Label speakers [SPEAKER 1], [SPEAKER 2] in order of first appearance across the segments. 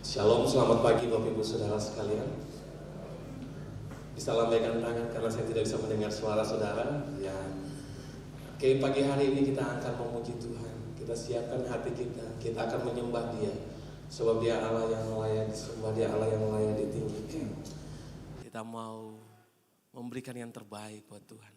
[SPEAKER 1] Shalom, selamat pagi Bapak Ibu Saudara sekalian. Bisa lambaikan tangan karena saya tidak bisa mendengar suara saudara. Ya, oke, pagi hari ini kita akan memuji Tuhan. Kita siapkan hati kita akan menyembah Dia. Sebab Dia Allah yang layak disembah, Dia Allah yang layak ditinggikan. Kita mau memberikan yang terbaik buat Tuhan.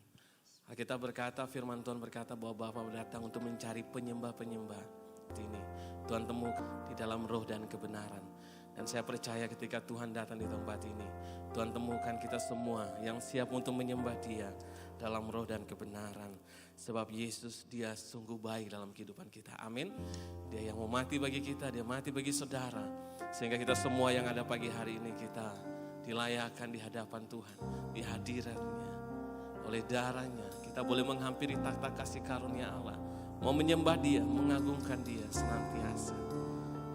[SPEAKER 1] Kita berkata, firman Tuhan berkata bahwa Bapa datang untuk mencari penyembah-penyembah ini. Tuhan temukan di dalam roh dan kebenaran. Dan saya percaya ketika Tuhan datang di tempat ini, Tuhan temukan kita semua yang siap untuk menyembah Dia dalam roh dan kebenaran. Sebab Yesus Dia sungguh baik dalam kehidupan kita. Amin. Dia yang mau mati bagi kita, Dia mati bagi saudara. Sehingga kita semua yang ada pagi hari ini kita dilayakkan di hadapan Tuhan, di hadiratnya. Oleh darahnya kita boleh menghampiri takhta kasih karunia Allah. Mau menyembah Dia, mengagungkan Dia senantiasa.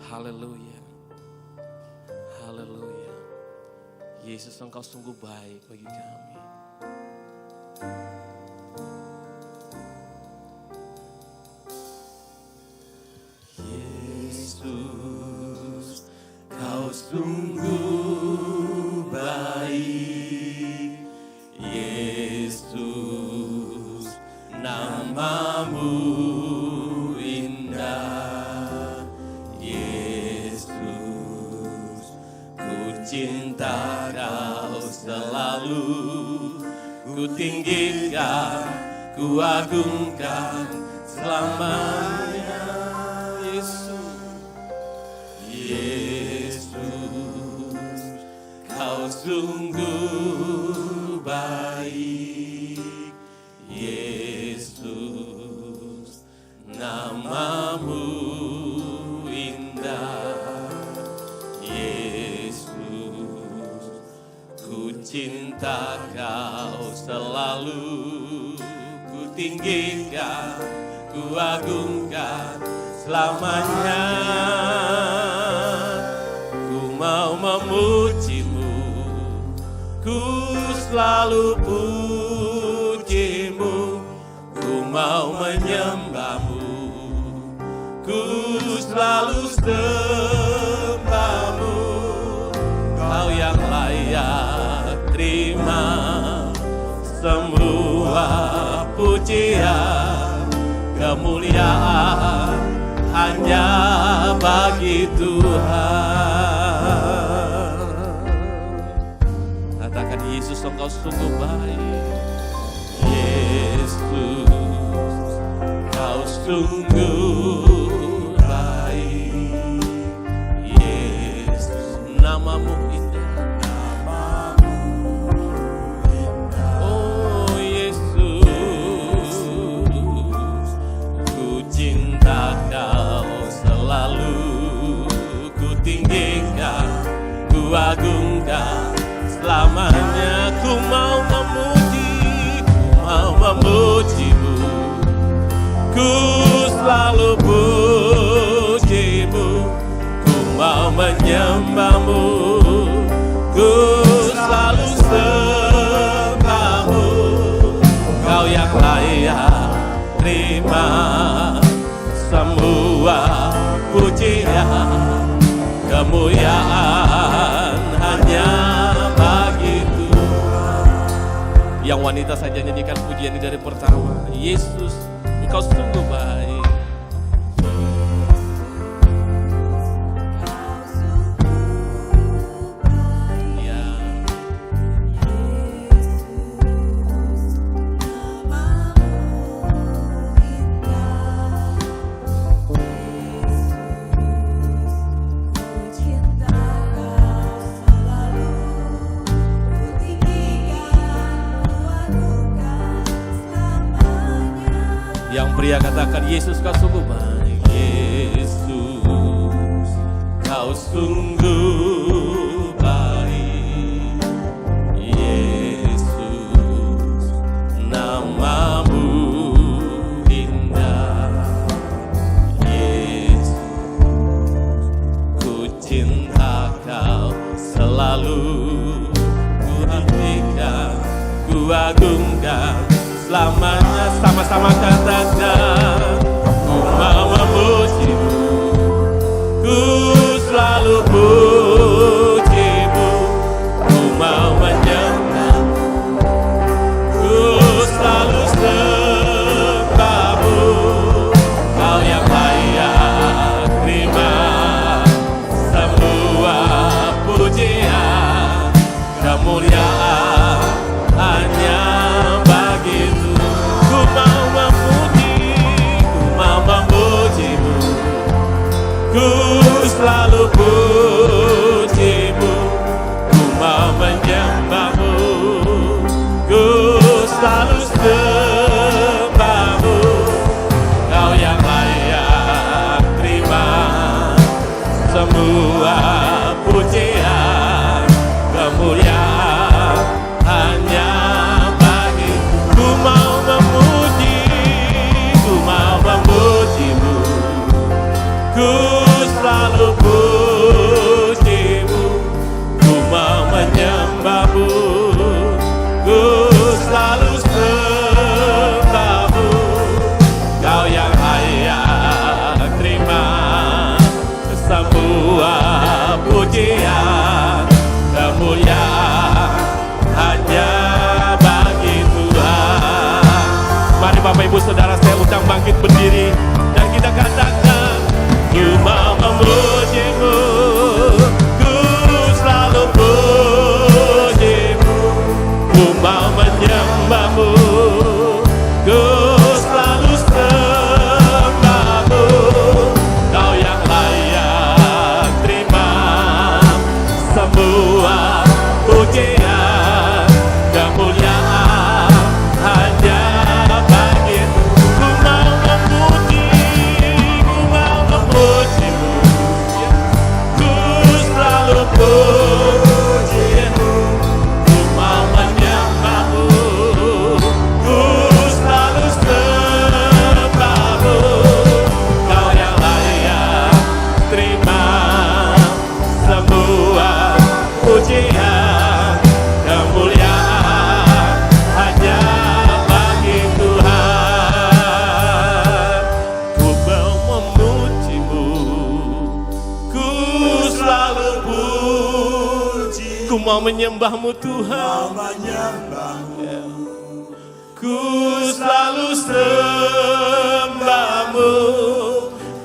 [SPEAKER 1] Haleluya. Haleluya. Yesus, Engkau sungguh baik bagi kami.
[SPEAKER 2] Yesus, Kau sungguh baik. Yesus, nama-Mu indah. Yesus, ku cinta Kau selalu. Ku tinggikan, ku agungkan selamanya. Yesus, Kau sungguh baik. Yesus, nama-Mu indah. Yesus, ku cinta Kau selalu. Ku tinggikan, ku agungkan selamanya. Ku mau memuji-Mu, ku selalu puji-Mu. Ku mau menyembah-Mu, ku selalu sembah-Mu. Kau yang layak terima semua pujian, kemuliaan hanya bagi Tuhan. Katakan, Yesus, Engkau sungguh baik. Yesus, Kau sungguh baik. Yesus, nama-Mu indah. Oh Yesus, ku cinta Kau selalu. Ku tinggikan, ku agungkan selamanya. Ku mau memuji-Mu, ku selalu puji-Mu. Ku mau menyembah-Mu, ku selalu sembah-Mu. Kau yang layak terima semua pujian, kemuliaan hanya bagi Tuhan. Yang wanita saja nyanyikan pujian ini dari pertama. Yesus, Engkau sungguh baik. Ya. Yang pria katakan, Yesus, Kau sungguh baik. Yesus, Kau sungguh baik. Yesus, nama-Mu indah. Yesus, ku cinta Kau selalu. Ku hentikan, ku agungkan selamanya. Sama-sama katakan, ku mau memuji-Mu, ku selalu puji. ku selalu pujimu, ku mau menyembahmu, ku selalu sembahmu, kau yang layak terima semua pujian, kemuliaan hanya bagimu. Ku mau memuji, ku mau memujimu, ku selalu pujimu, ku mau menyembahmu, ku selalu sembahmu, kau yang layak terima semua pujian, kemuliaan hanya bagi Tuhan. Mari Bapak Ibu Saudara saya undang bangkit berdiri dan kita katakan, ku mau memujimu, ku selalu pujimu, ku mau menyembahmu, ku selalu sembahmu, kau yang layak terima semua pujian, kemuliaan hanya bagimu. Ku mau memuji, ku mau memujimu, ku selalu pujimu, ku mau menyembahmu, ku selalu sembahmu, kau yang layak terima semua pujian, kemuliaan hanya bagi Tuhan. Ku mau memujimu, ku selalu puji, ku mau menyembahmu Tuhan, ku selalu sembahmu,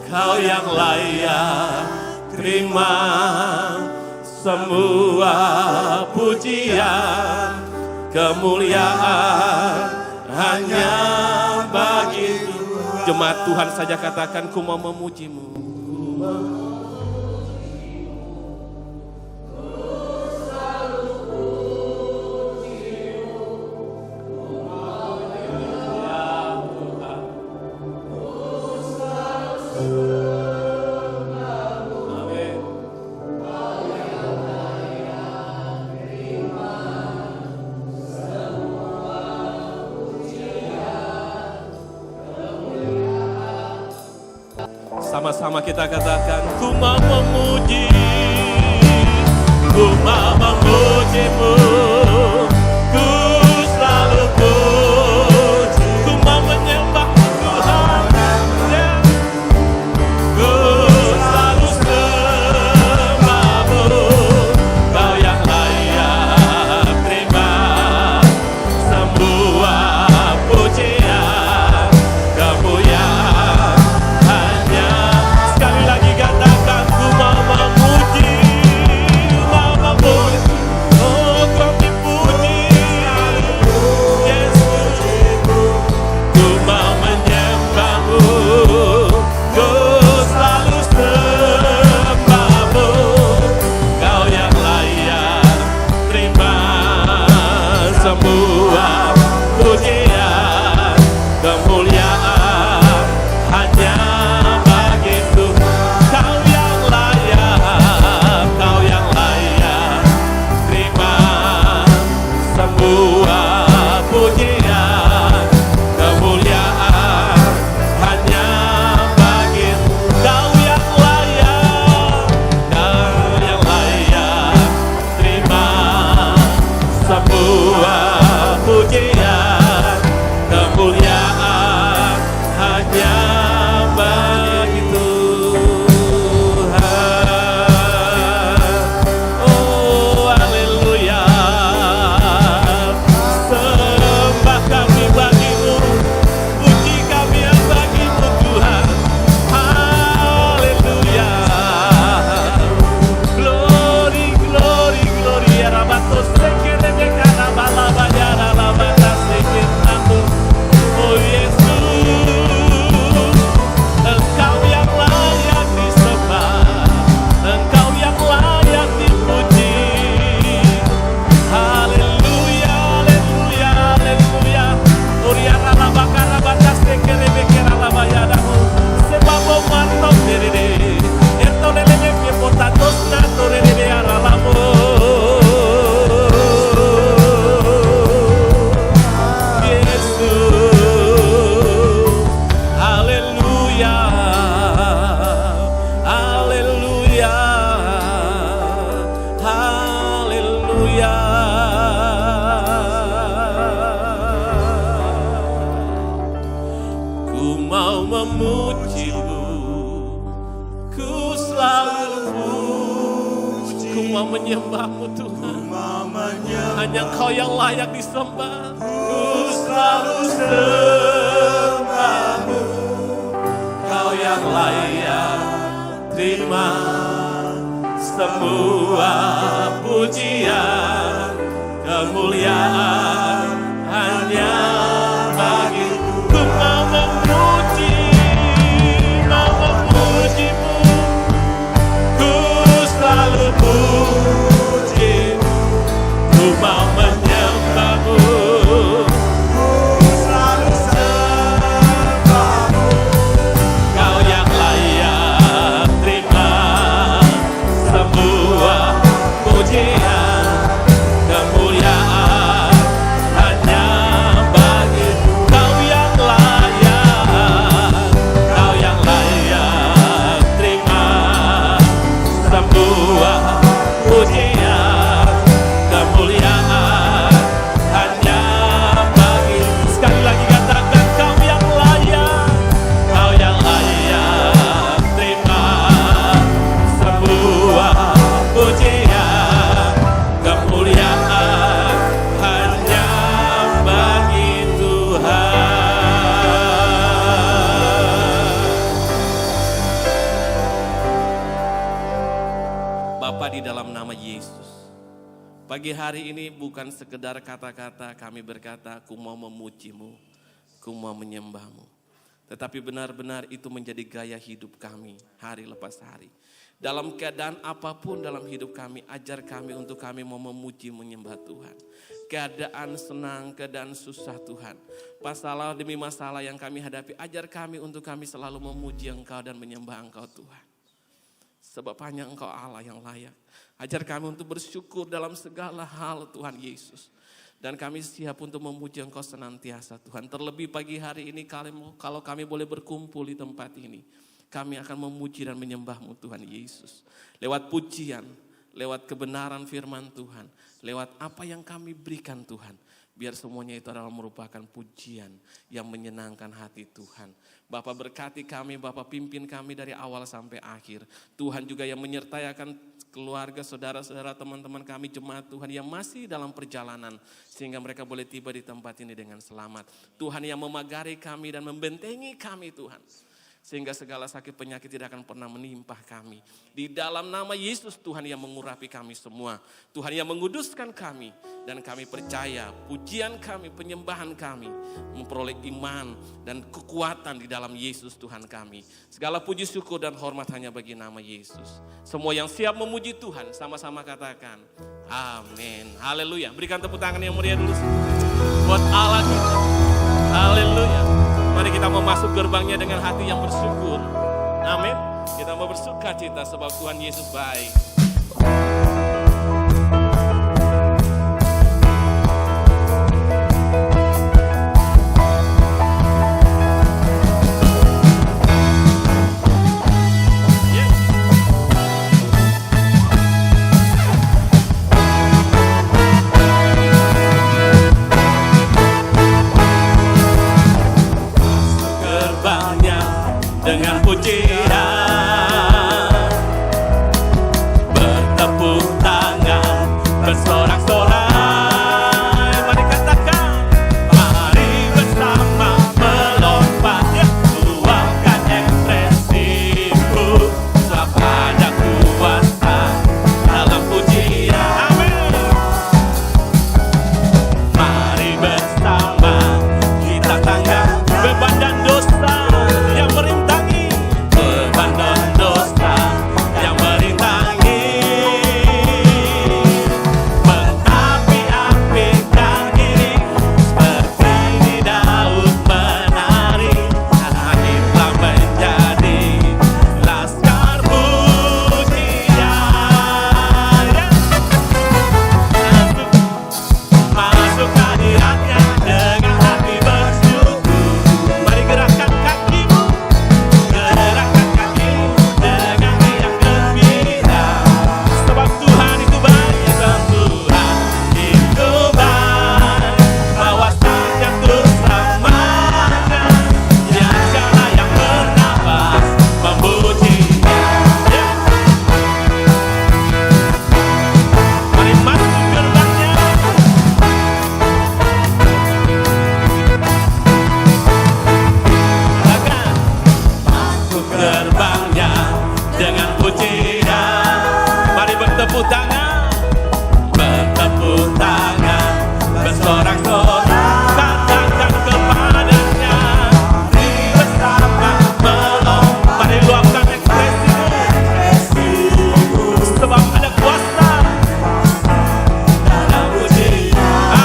[SPEAKER 2] kau yang layak terima semua pujian, kemuliaan hanya bagi Tuhan. Jemaat Tuhan saja katakan, ku mau memujimu. Sama-sama kita katakan, ku mau memuji, ku mau memujimu, ku selalu puji, ku mau menyembah Tuhan, ku selalu sembahmu, kau yang layak terima semua pujian, kemuliaan hanya. Sekali lagi katakan, ku mau memuji, ku mau memuji, oh kau mau menyembah-Mu Tuhan. Hanya Engkau yang layak disembah. Ku selalu sembah-Mu. Kau yang layak terima semua pujian, kemuliaan hanya bagi-Mu. Ku mau memuji-Mu, ku selalu puji, ku mau menyembah-Mu, ku selalu sembah-Mu. Kau yang layak terima semua pujian, kemuliaan hanya bagi-Mu. Kau yang layak terima semua pujian, kemuliaan hanya bagi-Mu. Sekali lagi katakan, Kau yang layak terima semua pujian, kemuliaan hanya bagi Tuhan. Bapa, di dalam nama Yesus, pagi hari ini bukan sekedar kata-kata kami berkata, ku mau memuji-Mu, ku mau menyembah-Mu. Tetapi benar-benar itu menjadi gaya hidup kami hari lepas hari. Dalam keadaan apapun dalam hidup kami, ajar kami untuk kami mau memuji menyembah Tuhan. Keadaan senang, keadaan susah Tuhan. Masalah demi masalah yang kami hadapi, ajar kami untuk kami selalu memuji Engkau dan menyembah Engkau Tuhan. Sebab hanya Engkau Allah yang layak. Ajar kami untuk bersyukur dalam segala hal Tuhan Yesus. Dan kami siap untuk memuji Engkau senantiasa Tuhan. Terlebih pagi hari ini kalau kami boleh berkumpul di tempat ini, kami akan memuji dan menyembah-Mu Tuhan Yesus. Lewat pujian, lewat kebenaran firman Tuhan, lewat apa yang kami berikan Tuhan. Biar semuanya itu adalah merupakan pujian yang menyenangkan hati Tuhan. Bapak berkati kami, Bapak pimpin kami dari awal sampai akhir. Tuhan juga yang menyertai akan keluarga, saudara-saudara, teman-teman kami, jemaat Tuhan yang masih dalam perjalanan. Sehingga mereka boleh tiba di tempat ini dengan selamat. Tuhan yang memagari kami dan membentengi kami Tuhan. Sehingga segala sakit penyakit tidak akan pernah menimpa kami. Di dalam nama Yesus Tuhan yang mengurapi kami semua. Tuhan yang menguduskan kami. Dan kami percaya pujian kami, penyembahan kami memperoleh iman dan kekuatan di dalam Yesus Tuhan kami. Segala puji syukur dan hormat hanya bagi nama Yesus. Semua yang siap memuji Tuhan sama-sama katakan amin. Haleluya. Berikan tepuk tangan yang meriah dulu buat Allah kita. Haleluya. Mari kita mau masuk gerbangnya dengan hati yang bersyukur. Amin. Kita mau bersuka cita sebab Tuhan Yesus baik. Dengan pujian bertepuk tangan. memuji Dia. Mari bertepuk tangan, bertepuk tangan, bersorak-sorak, katakan kepadanya, di bersama melompat. Mari luapkan ekspresimu, sebab ada kuasa dalam puji.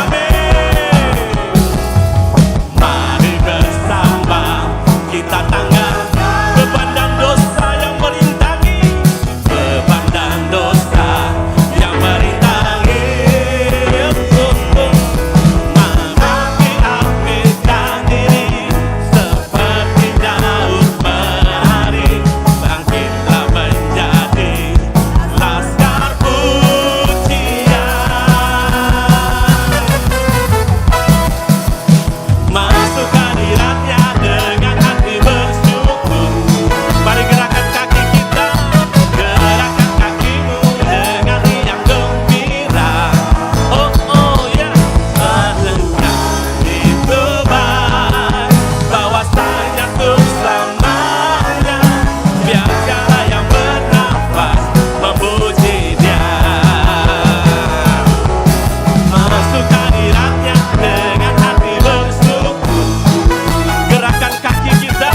[SPEAKER 2] Amin. Mari bersama kita tanggal beban dan dosa yang merintangi, beban dan dosa yang merintangi. Mengapi-apikan diri seperti Daud menari, bangkitlah menjadi laskar pujian. Masuk hadiratnya dengan hati bersyukur. Mari gerakan kaki kita, gerakan kakimu dengan riang gembira. Oh oh ya, serentak itu baik, bahwasanya untuk selamanya. Biar segala yang bernafas memuji Dia. Masuk hadiratnya dengan hati bersyukur. Gerakan kaki kita,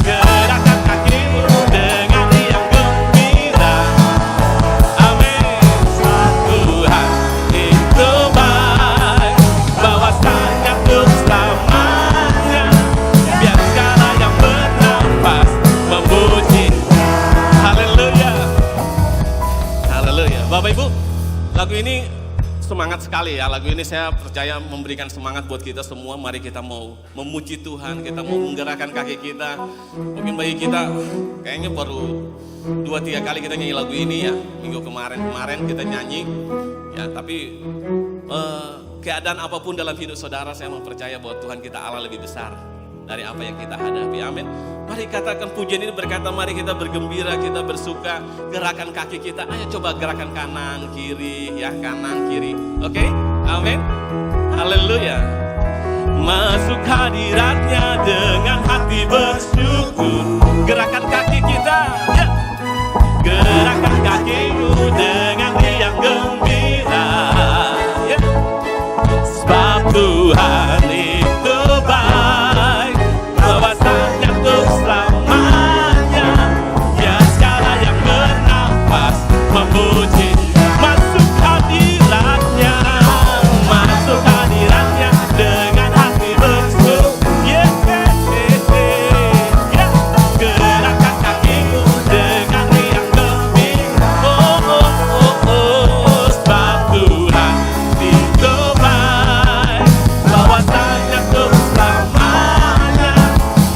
[SPEAKER 2] gerakan kakimu dengan riang gembira. Amin. Tuhan itu baik, bahwasanya untuk selamanya. Biar segala yang bernafas memuji. Haleluya. Haleluya. Bapak Ibu, lagu ini semangat sekali ya. Lagu ini saya percaya memberikan semangat buat kita semua. Mari kita mau memuji Tuhan, kita mau menggerakkan kaki kita. Mungkin bagi kita kayaknya baru 2-3 kali kita nyanyi lagu ini ya. Minggu kemarin kita nyanyi ya, tapi keadaan apapun dalam hidup saudara, saya mempercaya bahwa Tuhan kita Allah lebih besar dari apa yang kita hadapi. Amin. Mari katakan pujian ini berkata, mari kita bergembira, kita bersuka. Gerakan kaki kita, ayo coba gerakan kanan kiri ya, kanan kiri. Oke? Amin. Haleluya. Masuk hadiratnya dengan hati bersyukur. Gerakan kaki kita ya. Gerakan kakimu dengan riang gembira ya. Sebab Tuhan itu baik, bahwasanya untuk selamanya. Ya segala yang bernafas memuji. Masuk hadiratnya, masuk hadiratnya dengan hati bersyukur. Yeah, yeah, yeah, yeah. Gerakan kakimu dengan riang gembira. Oh, oh, oh, oh. Sebab Tuhan itu baik, bahwasanya untuk selamanya.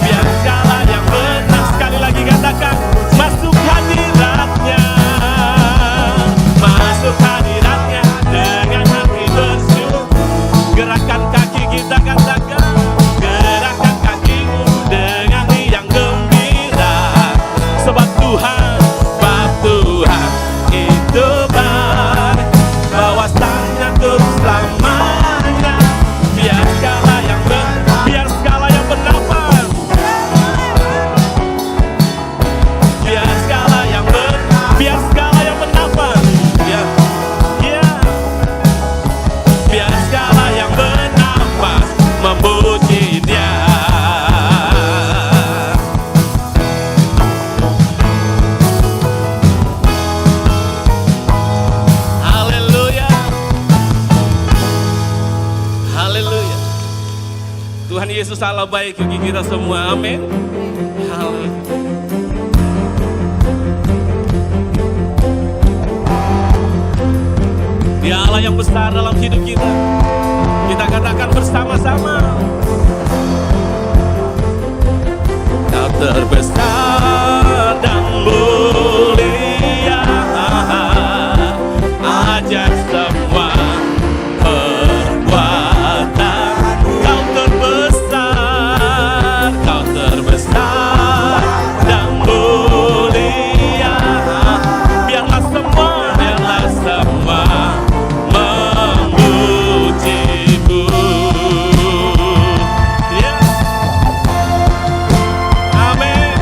[SPEAKER 2] Biar segala yang benar, sekali lagi katakan, masuk hadiratnya, masuk hadiratnya dengan hati bersyukur. Gerakan kaki kita katakan, gerakan kakimu dengan riang gembira. Sebab Tuhan itu baik, bahwasanya untuk selamanya. Biar segala yang bernafas, biar segala yang bernafas, ya, ya. Biar segala yang bernafas memuji Dia. Haleluya. Haleluya. Tuhan Yesus Allah baik bagi kita semua. Amin. Haleluya. Dia Allah yang besar dalam hidup kita. Kita katakan bersama-sama. Kau terbesar dan mulia, ajaib semua perbuatan. Kau terbesar dan mulia. Biarlah semua memuji-Mu. Yeah. Amin.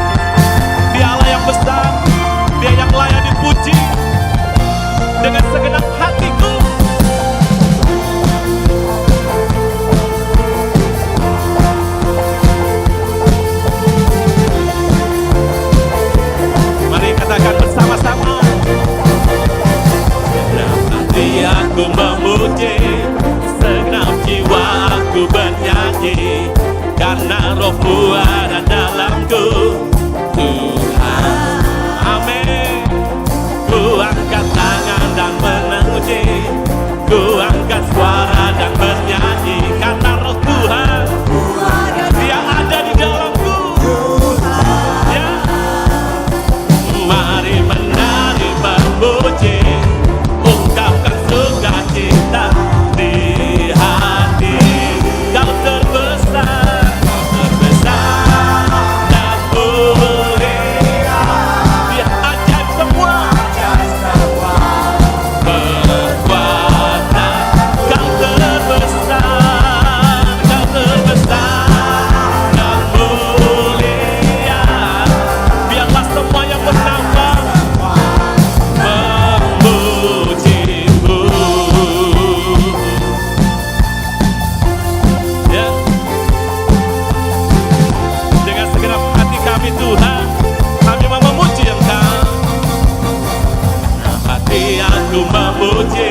[SPEAKER 2] aku memuji,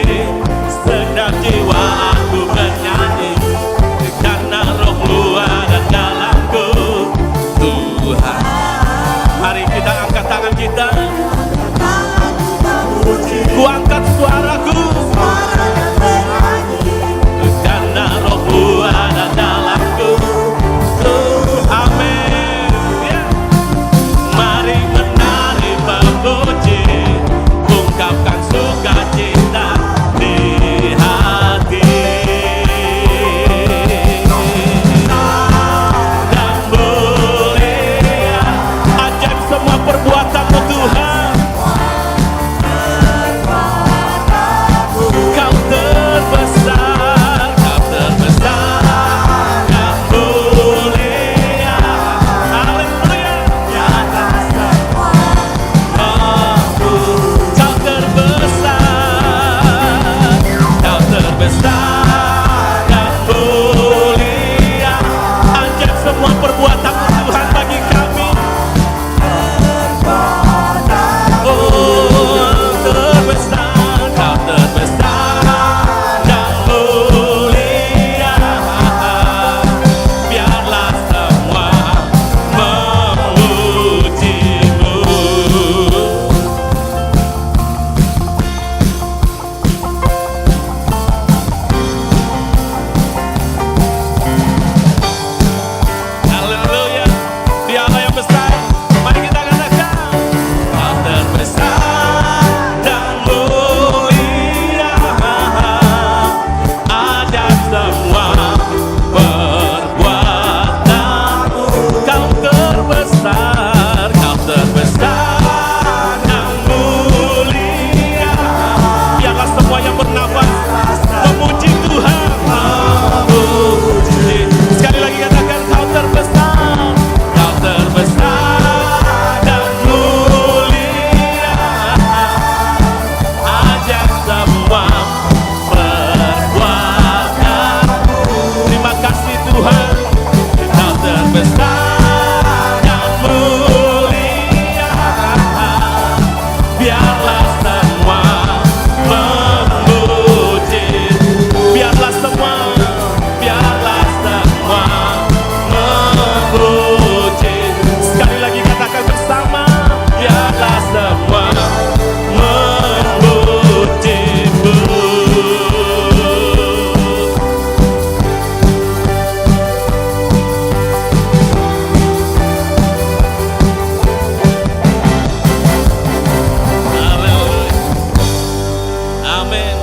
[SPEAKER 2] segenap jiwa aku bernyanyi, karena Roh-Mu ada dalamku, Tuhan. Mari kita angkat tangan kita, ku angkat suaraku, karena Roh-Mu ada dalamku. Amin. Ya. Mari menari memuji, ungkapkan sukacita di hati. Dan mulia ajaib semua perbuatan-Mu Tuhan. Kau terbesar, Kau terbesar, Kau mulia. Haleluya. Kau terbesar, Kau terbesar, Kau mulia. Ajaib semua perbuatan-Mu Tuhan bagi kami. Oh, terbesar, Kau terbesar, Kau mulia. Biarlah semua memuji-Mu. Haleluya. Dialah yang besar. Mari kita katakan, Kau terbesar dan mulia. Ada semua perbuatan-Mu. Kau terbesar, Kau terbesar dan mulia. Biarlah semua yang bernafas memuji Tuhan. Memuji. Sekali lagi katakan, Kau terbesar, Kau terbesar dan mulia. Ajaib semua perbuatan-Mu. Terima kasih Tuhan, Kau terbesar dan mulia. Biarlah semua memuji, biarlah semua memuji. Sekali lagi katakan bersama, biarlah semua memuji-Mu. Amin.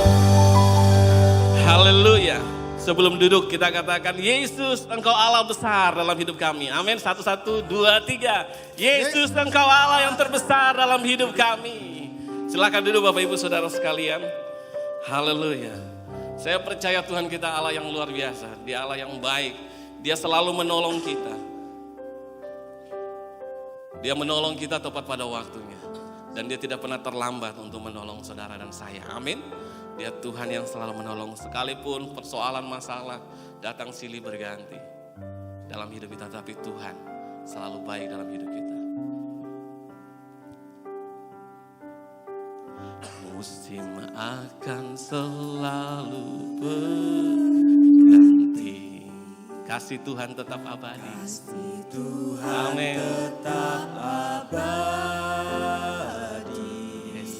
[SPEAKER 2] Haleluya. Sebelum duduk kita katakan, Yesus Engkau Allah besar dalam hidup kami. Amin. 1, 2, 3. Yesus Engkau Allah yang terbesar dalam hidup kami. Silakan duduk Bapak Ibu Saudara sekalian. Haleluya. Saya percaya Tuhan kita Allah yang luar biasa. Dia Allah yang baik. Dia selalu menolong kita. Dia menolong kita tepat pada waktunya. Dan Dia tidak pernah terlambat untuk menolong saudara dan saya. Amin. Dia Tuhan yang selalu menolong sekalipun persoalan masalah datang silih berganti dalam hidup kita. Tapi Tuhan selalu baik dalam hidup kita. Musim akan selalu berganti, kasih Tuhan tetap abadi.
[SPEAKER 3] Kasih Tuhan
[SPEAKER 2] Amin.
[SPEAKER 3] tetap abadi.
[SPEAKER 2] Yes.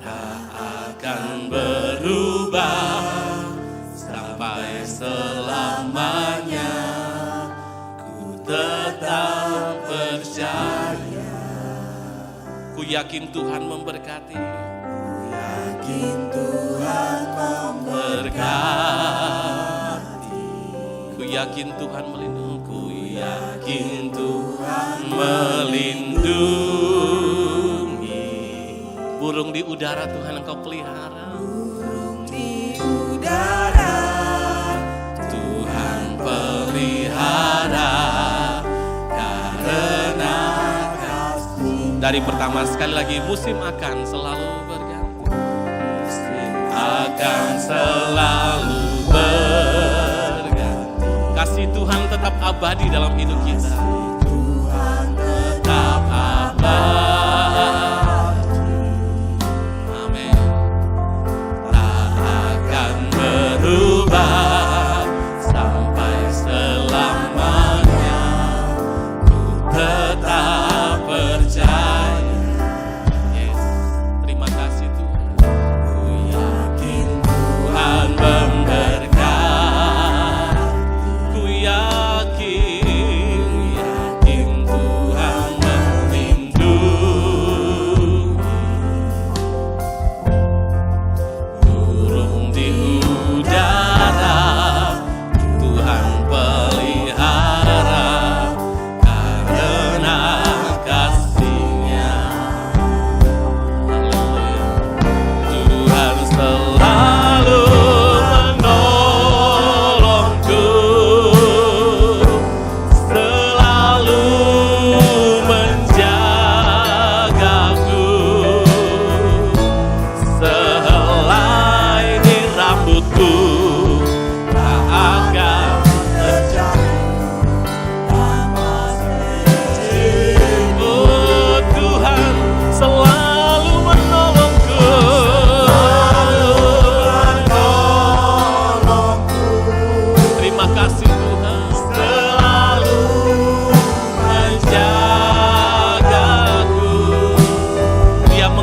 [SPEAKER 2] Tak akan berubah sampai selamanya. Ku tetap percaya. Ku yakin Tuhan memberkati.
[SPEAKER 3] Ku yakin Tuhan memberkati.
[SPEAKER 2] Ku yakin Tuhan melindungi. Ku yakin Tuhan melindungi. Burung di udara Tuhan Engkau pelihara.
[SPEAKER 3] Burung di udara
[SPEAKER 2] Tuhan pelihara. Karena kasih. Dari pertama sekali lagi, musim akan selalu berganti. Musim akan selalu berganti. Kasih Tuhan tetap abadi dalam hidup kita.
[SPEAKER 3] Tuhan tetap abadi.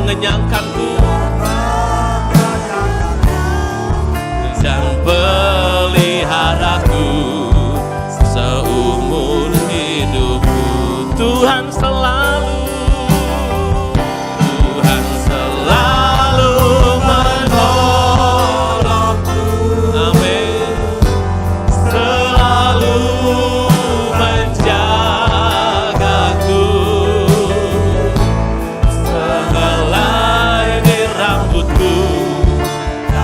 [SPEAKER 2] mengenyangkanku dan peliharaku seumur hidupku. Tuhan selalu menolongku. Amin. Selalu menjagaku. Sehelai di rambutku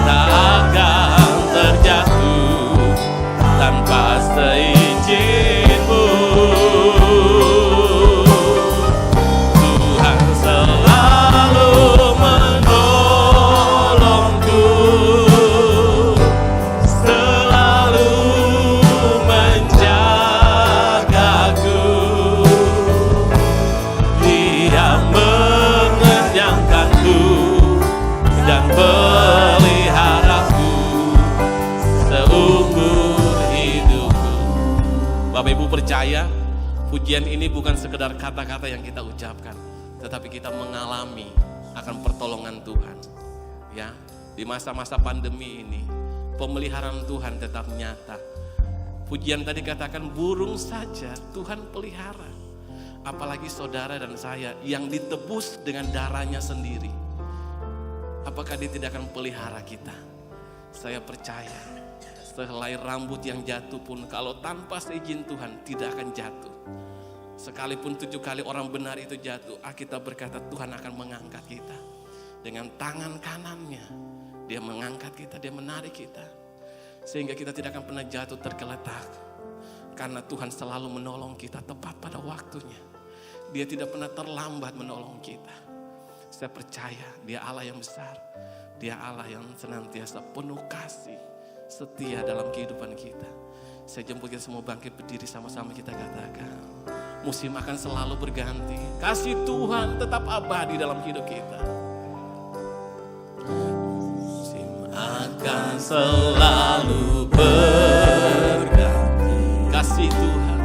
[SPEAKER 2] tak akan terjatuh tanpa seizin-Mu. Tuhan selalu menolongku, selalu menjagaku. Dia mengenyangkanku dan peliharaku seumur hidupku. Bapak Ibu percaya, pujian ini bukan sekedar kata-kata yang kita ucapkan, tetapi kita mengalami akan pertolongan Tuhan. Ya, di masa-masa pandemi ini, pemeliharaan Tuhan tetap nyata. Pujian tadi katakan burung saja Tuhan pelihara. Apalagi saudara dan saya yang ditebus dengan darahnya sendiri. Apakah Dia tidak akan pelihara kita? Saya percaya. Sehelai rambut yang jatuh pun kalau tanpa seizin Tuhan tidak akan jatuh. Sekalipun 7 kali orang benar itu jatuh, Alkitab berkata Tuhan akan mengangkat kita. Dengan tangan kanannya, Dia mengangkat kita, Dia menarik kita. Sehingga kita tidak akan pernah jatuh tergeletak. Karena Tuhan selalu menolong kita tepat pada waktunya. Dia tidak pernah terlambat menolong kita. Saya percaya Dia Allah yang besar. Dia Allah yang senantiasa penuh kasih, setia dalam kehidupan kita. Saya jemput kita semua bangkit berdiri sama-sama kita katakan. Musim akan selalu berganti. Kasih Tuhan tetap abadi dalam hidup kita. Musim akan selalu berganti. Kasih Tuhan.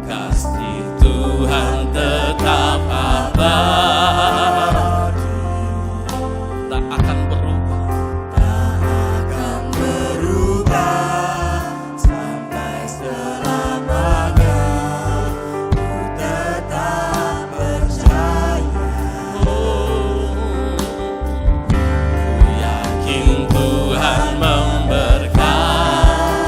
[SPEAKER 2] Kasih Tuhan tetap abadi. Tak akan berubah.
[SPEAKER 3] Tak akan berubah sampai selamanya. Ku tetap percaya.
[SPEAKER 2] Ku yakin Tuhan memberkati.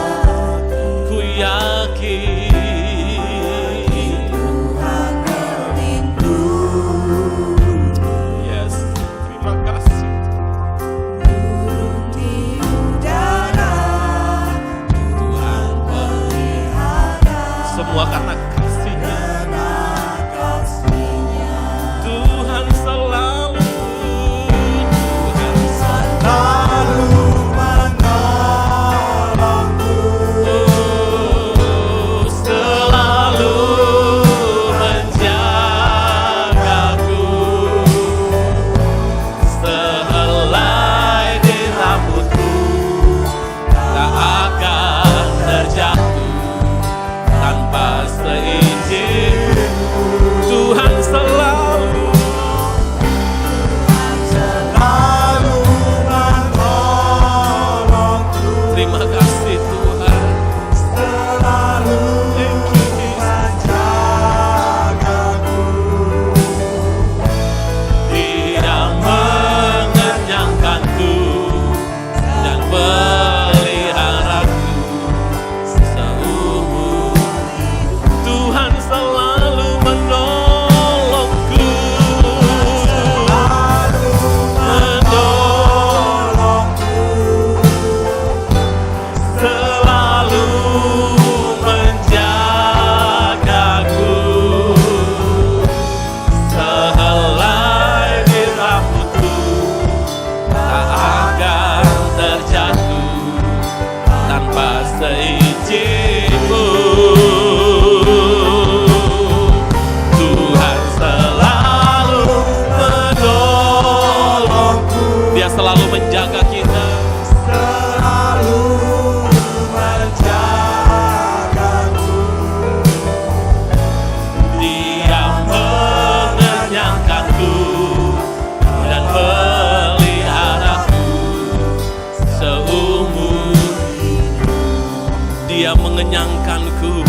[SPEAKER 2] mengenyangkanku,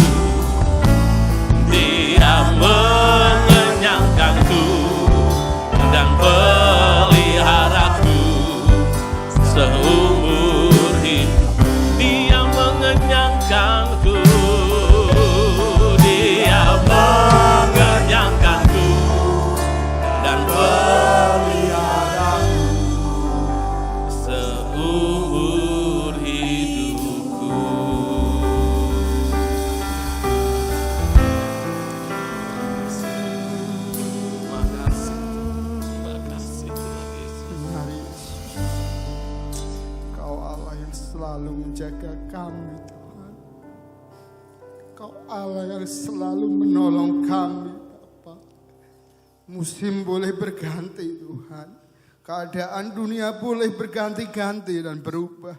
[SPEAKER 2] Dia mengenyangkanku dan peliharaku seumur hidup. Dia mengenyangkanku, Dia mengenyangkanku dan peliharaku seumur hidupku. Makasih Tuhan Yesus.
[SPEAKER 4] Hari Kau Allah yang selalu menjaga kami Tuhan. Kau Allah yang selalu menolong kami Bapa. Musim boleh berganti Tuhan. Keadaan dunia boleh berganti-ganti dan berubah.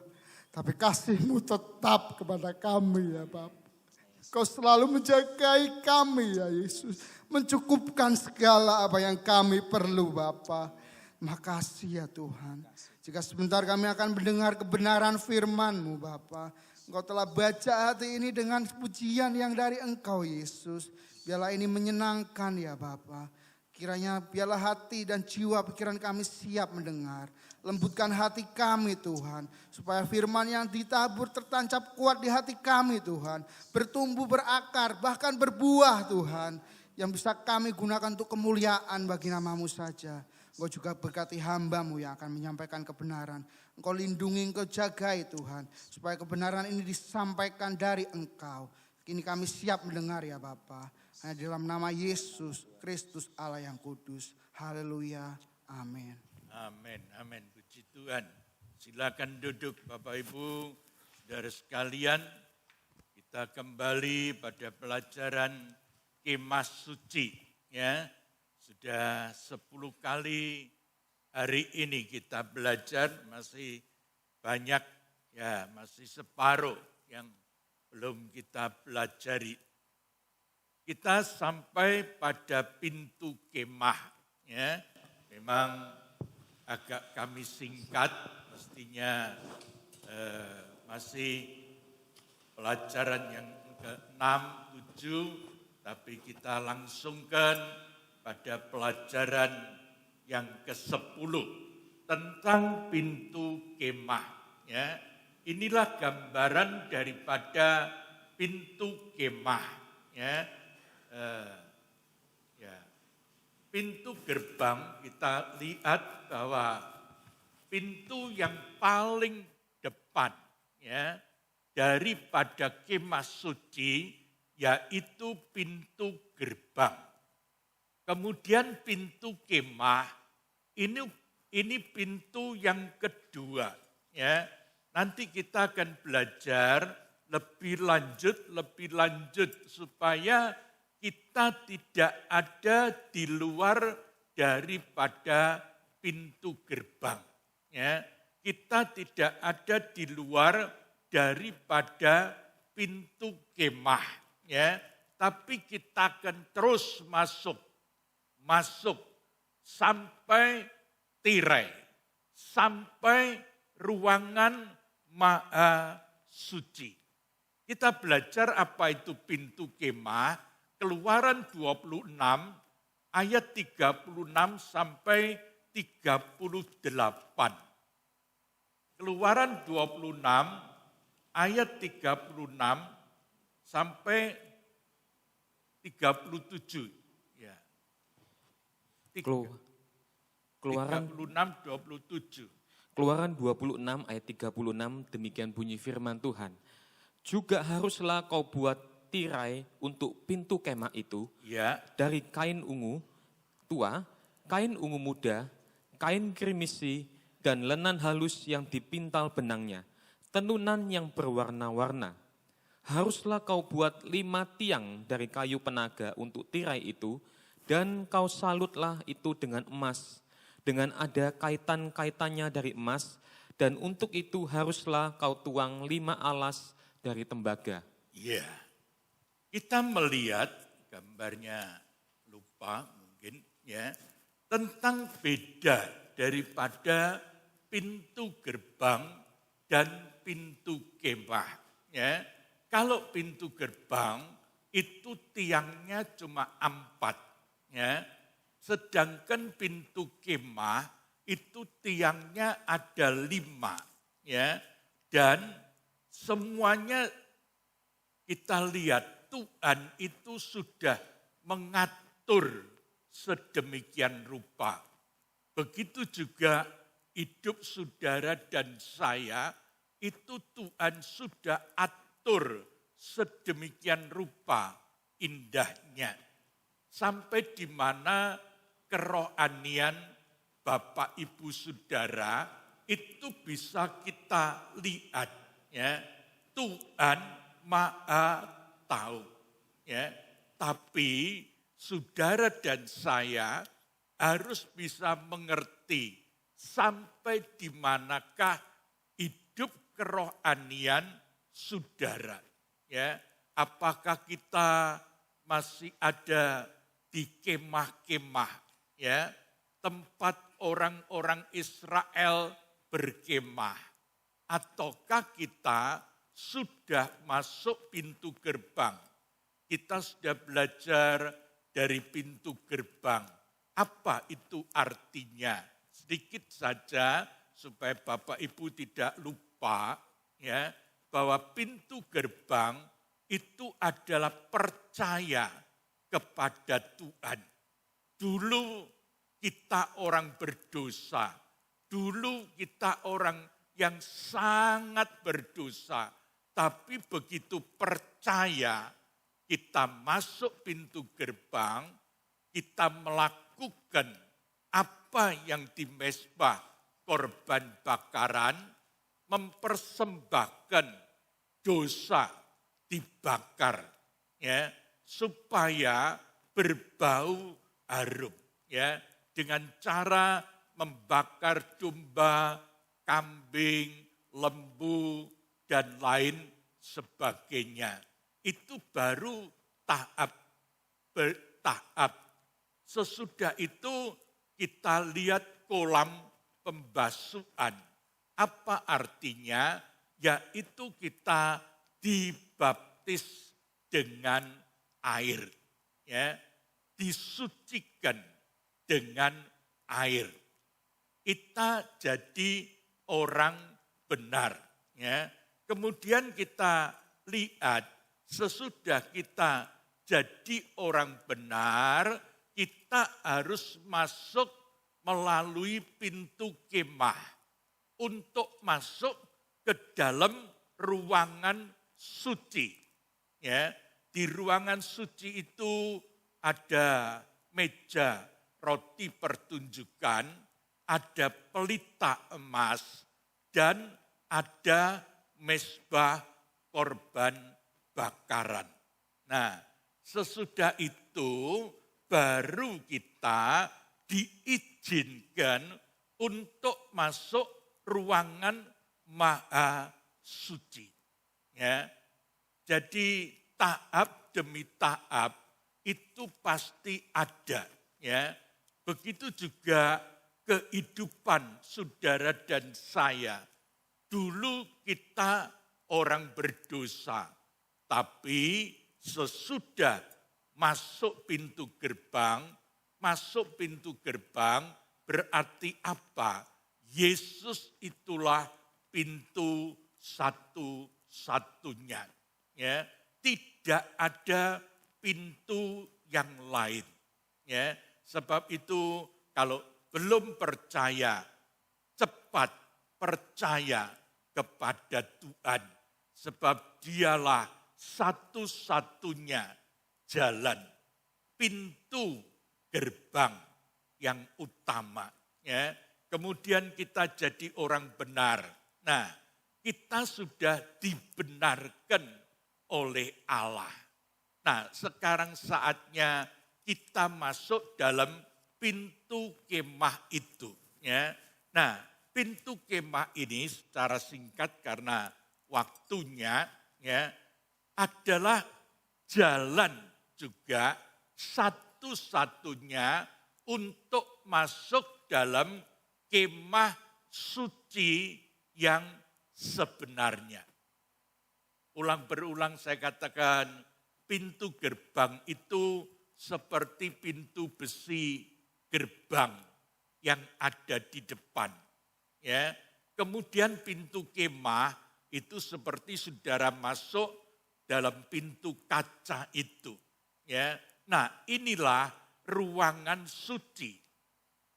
[SPEAKER 4] Tapi kasih-Mu tetap kepada kami ya Bapa. Kau selalu menjagai kami ya Yesus. Mencukupkan segala apa yang kami perlu Bapa. Makasih ya Tuhan. Jika sebentar kami akan mendengar kebenaran firman-Mu Bapa. Engkau telah baca hati ini dengan pujian yang dari Engkau Yesus. Biarlah ini menyenangkan ya Bapa. Kiranya biarlah hati dan jiwa pikiran kami siap mendengar. Lembutkan hati kami Tuhan. Supaya firman yang ditabur tertancap kuat di hati kami Tuhan. Bertumbuh, berakar, bahkan berbuah Tuhan. Yang bisa kami gunakan untuk kemuliaan bagi nama-Mu saja. Engkau juga berkati hamba-Mu yang akan menyampaikan kebenaran. Engkau lindungi, Engkau jagai Tuhan. Supaya kebenaran ini disampaikan dari Engkau. Kini kami siap mendengar ya Bapa. Hanya dalam nama Yesus Kristus Allah yang kudus. Haleluya. Amin.
[SPEAKER 5] Amin, amin. Puji Tuhan. Silakan duduk Bapak Ibu, saudara sekalian. Kita kembali pada pelajaran Kemah Suci. Ya, sudah 10 kali hari ini kita belajar, masih banyak ya, masih separuh yang belum kita pelajari. Kita sampai pada pintu kemah, ya. Memang agak kami singkat, mestinya masih pelajaran yang ke-6, 7, tapi kita langsungkan pada pelajaran yang ke-10 tentang pintu kemah. Ya. Inilah gambaran daripada pintu kemah. Ya. Pintu gerbang kita lihat bahwa pintu yang paling depan ya daripada kemah suci yaitu pintu gerbang. Kemudian pintu kemah ini pintu yang kedua ya. Nanti kita akan belajar lebih lanjut supaya kita tidak ada di luar daripada pintu gerbang. Ya, kita tidak ada di luar daripada pintu kemah. Ya, tapi kita akan terus masuk sampai tirai, sampai ruangan maha suci. Kita belajar apa itu pintu kemah. Keluaran 26 ayat 36 sampai 38. Keluaran 26 ayat 36 sampai 37. Ya.
[SPEAKER 6] Keluaran
[SPEAKER 5] 36 27.
[SPEAKER 6] Keluaran 26 ayat 36 demikian bunyi firman Tuhan. Juga haruslah kau buat tirai untuk pintu kemah itu
[SPEAKER 5] ya.
[SPEAKER 6] Dari kain ungu tua, kain ungu muda, kain kirmisi, dan lenan halus yang dipintal benangnya, tenunan yang berwarna-warna. Haruslah kau buat 5 tiang dari kayu penaga untuk tirai itu, dan kau salutlah itu dengan emas, dengan ada kaitan-kaitannya dari emas, dan untuk itu haruslah kau tuang 5 alas dari tembaga.
[SPEAKER 5] Iya. Kita melihat gambarnya lupa mungkin ya tentang beda daripada pintu gerbang dan pintu kemah ya. kalau pintu gerbang itu tiangnya cuma 4, ya. Sedangkan pintu kemah itu tiangnya ada 5, ya. Dan semuanya kita lihat Tuhan itu sudah mengatur sedemikian rupa. Begitu juga hidup saudara dan saya, itu Tuhan sudah atur sedemikian rupa indahnya. Sampai di mana kerohanian Bapak Ibu Saudara itu bisa kita lihat, ya. Tuhan Maha tahu, ya. Tapi saudara dan saya harus bisa mengerti sampai di manakah hidup kerohanian saudara, ya. Apakah kita masih ada di kemah-kemah, ya, tempat orang-orang Israel berkemah, ataukah kita sudah masuk pintu gerbang? Kita sudah belajar dari pintu gerbang. Apa itu artinya? Sedikit saja supaya Bapak Ibu tidak lupa, ya, bahwa pintu gerbang itu adalah percaya kepada Tuhan. Dulu kita orang berdosa, dulu kita orang yang sangat berdosa, tapi begitu percaya, kita masuk pintu gerbang, kita melakukan apa yang di mezbah korban bakaran, mempersembahkan dosa dibakar, ya, supaya berbau harum, ya, dengan cara membakar domba, kambing, lembu, dan lain sebagainya. Itu baru tahap bertahap. Sesudah itu kita lihat kolam pembasuhan. Apa artinya? Yaitu kita dibaptis dengan air, ya, disucikan dengan air. Kita jadi orang benar, ya. Kemudian kita lihat sesudah kita jadi orang benar, kita harus masuk melalui pintu kemah untuk masuk ke dalam ruangan suci. Ya, di ruangan suci itu ada meja roti pertunjukan, ada pelita emas, dan ada mezbah korban bakaran. Nah, sesudah itu baru kita diizinkan untuk masuk ruangan maha suci. Ya. Jadi tahap demi tahap itu pasti ada, ya. Begitu juga kehidupan saudara dan saya. Dulu kita orang berdosa, tapi sesudah masuk pintu gerbang berarti apa? Yesus itulah pintu satu-satunya. Ya, tidak ada pintu yang lain. Ya, sebab itu kalau belum percaya, cepat percaya kepada Tuhan. Sebab dialah satu-satunya jalan, pintu gerbang yang utama. Ya. Kemudian kita jadi orang benar. Nah, kita sudah dibenarkan oleh Allah. Nah, sekarang saatnya kita masuk dalam pintu kemah itu. Ya. Nah, pintu kemah ini secara singkat karena waktunya, ya, adalah jalan juga satu-satunya untuk masuk dalam kemah suci yang sebenarnya. berulang saya katakan, pintu gerbang itu seperti pintu besi gerbang yang ada di depan. Ya, kemudian pintu kemah itu seperti saudara masuk dalam pintu kaca itu. Ya, nah inilah ruangan suci.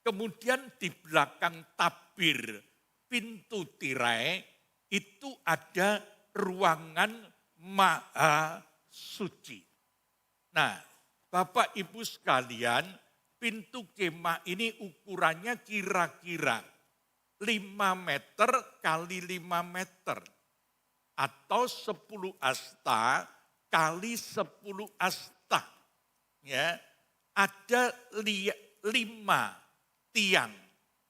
[SPEAKER 5] Kemudian di belakang tabir pintu tirai itu ada ruangan maha suci. Nah, Bapak Ibu sekalian, pintu kemah ini ukurannya kira-kira 5 meter kali 5 meter. Atau 10 asta kali 10 asta. Ya, ada 5 tiang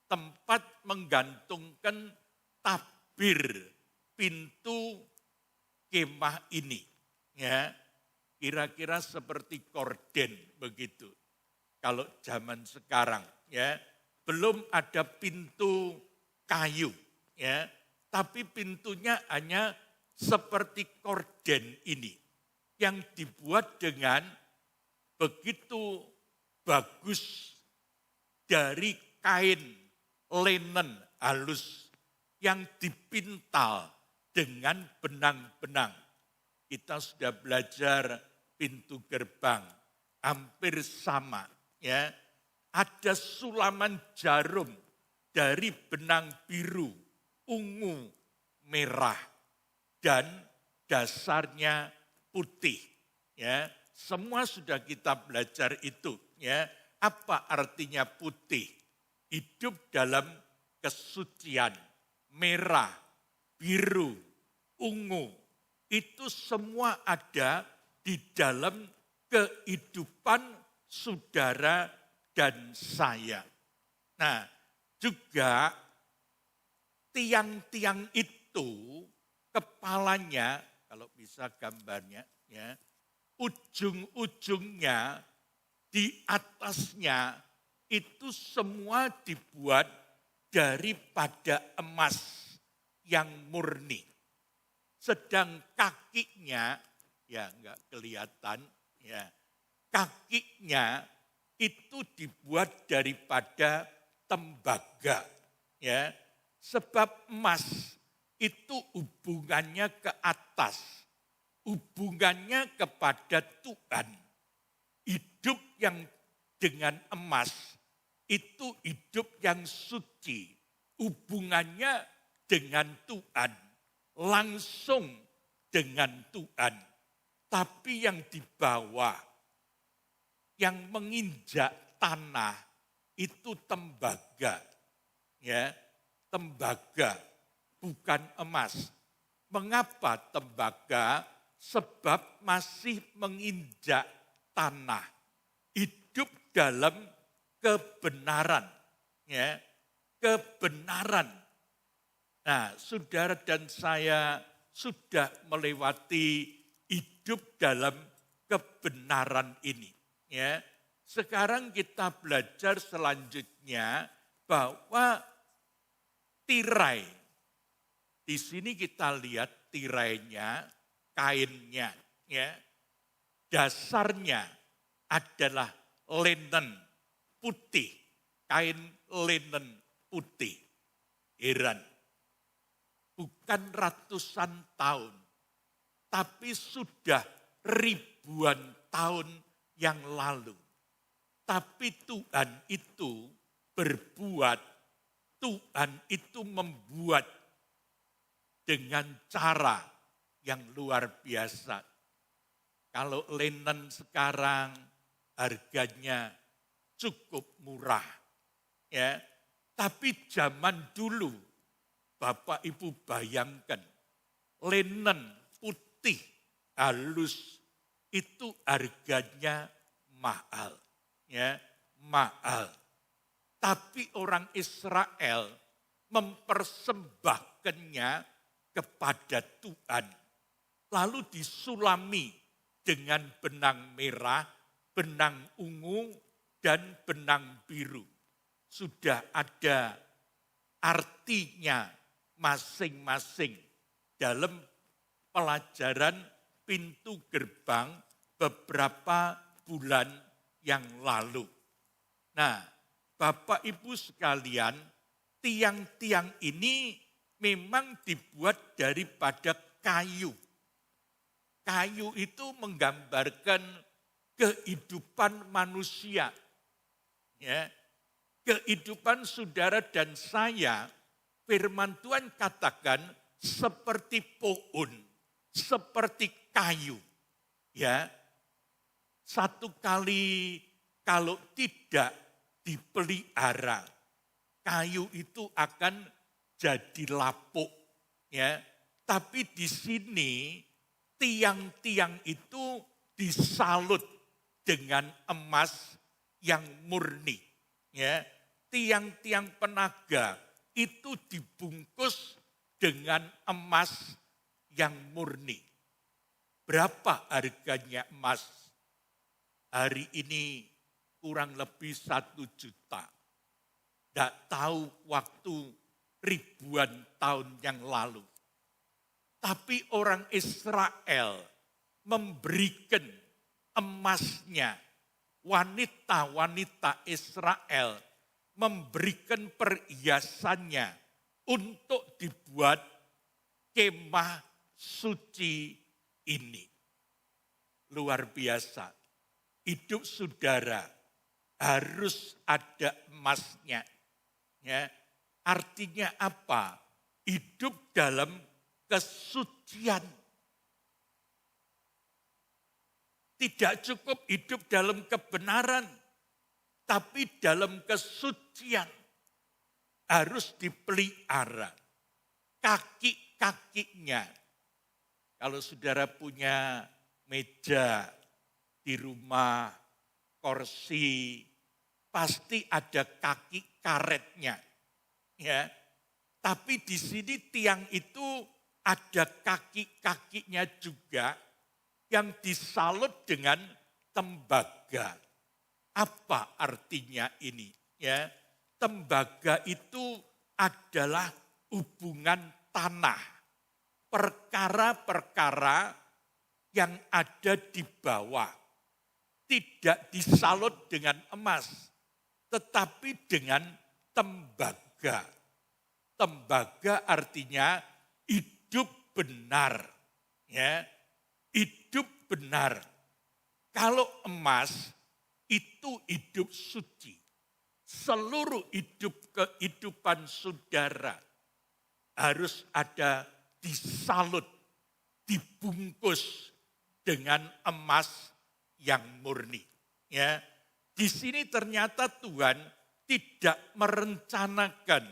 [SPEAKER 5] tempat menggantungkan tabir pintu kemah ini. Ya, kira-kira seperti korden begitu. Kalau zaman sekarang, ya, belum ada pintu kayu, ya, tapi pintunya hanya seperti korden ini yang dibuat dengan begitu bagus dari kain linen halus yang dipintal dengan benang-benang. Kita sudah belajar pintu gerbang hampir sama, ya. Ada sulaman jarum dari benang biru, ungu, merah, dan dasarnya putih. Ya, semua sudah kita belajar itu. Ya, apa artinya putih? Hidup dalam kesucian, merah, biru, ungu. Itu semua ada di dalam kehidupan saudara dan saya. Nah, juga tiang-tiang itu kepalanya, kalau bisa gambarnya, ya, ujung-ujungnya di atasnya itu semua dibuat daripada emas yang murni. Sedang kakinya, ya enggak kelihatan, ya, kakinya itu dibuat daripada tembaga, ya. Sebab emas itu hubungannya ke atas, hubungannya kepada Tuhan. Hidup yang dengan emas itu hidup yang suci, hubungannya dengan Tuhan, langsung dengan Tuhan. Tapi yang di bawah, yang menginjak tanah itu tembaga, ya, tembaga bukan emas. Mengapa tembaga? Sebab masih menginjak tanah, hidup dalam kebenaran, ya, kebenaran. Nah, saudara dan saya sudah melewati hidup dalam kebenaran ini. Ya, sekarang kita belajar selanjutnya bahwa tirai. Di sini kita lihat tirainya, kainnya, ya. Dasarnya adalah linen putih, kain linen putih. Heran. Bukan ratusan tahun, tapi sudah ribuan tahun yang lalu. Tapi Tuhan itu berbuat, Tuhan itu membuat dengan cara yang luar biasa. Kalau linen sekarang harganya cukup murah, ya. Tapi zaman dulu, Bapak Ibu bayangkan, linen putih halus itu harganya mahal, ya, mahal. Tapi orang Israel mempersembahkannya kepada Tuhan. Lalu disulami dengan benang merah, benang ungu, dan benang biru. Sudah ada artinya masing-masing dalam pelajaran pintu gerbang beberapa bulan yang lalu. Nah, Bapak Ibu sekalian, tiang-tiang ini memang dibuat daripada kayu. Kayu itu menggambarkan kehidupan manusia. Ya, kehidupan saudara dan saya, firman Tuhan katakan seperti pohon, seperti kayu. Ya, satu kali kalau tidak dipelihara, kayu itu akan jadi lapuk. Ya, tapi di sini tiang-tiang itu disalut dengan emas yang murni. Ya, tiang-tiang penaga itu dibungkus dengan emas yang murni. Berapa harganya emas? Hari ini kurang lebih 1 juta. Tidak tahu waktu ribuan tahun yang lalu. Tapi orang Israel memberikan emasnya. Wanita-wanita Israel memberikan perhiasannya untuk dibuat kemah suci ini. Luar biasa. Hidup saudara harus ada emasnya. Ya. Artinya apa? Hidup dalam kesucian. Tidak cukup hidup dalam kebenaran, tapi dalam kesucian harus dipelihara. Kaki-kakinya, kalau saudara punya meja di rumah, kursi, pasti ada kaki karetnya. Ya, tapi di sini tiang itu ada kaki-kakinya juga yang disalut dengan tembaga. Apa artinya ini? Ya, tembaga itu adalah hubungan tanah. Perkara-perkara yang ada di bawah. Tidak disalut dengan emas, tetapi dengan tembaga. Tembaga artinya hidup benar. Ya, hidup benar. Kalau emas itu hidup suci. Seluruh hidup kehidupan saudara harus ada disalut, dibungkus dengan emas yang murni. Ya, di sini ternyata Tuhan tidak merencanakan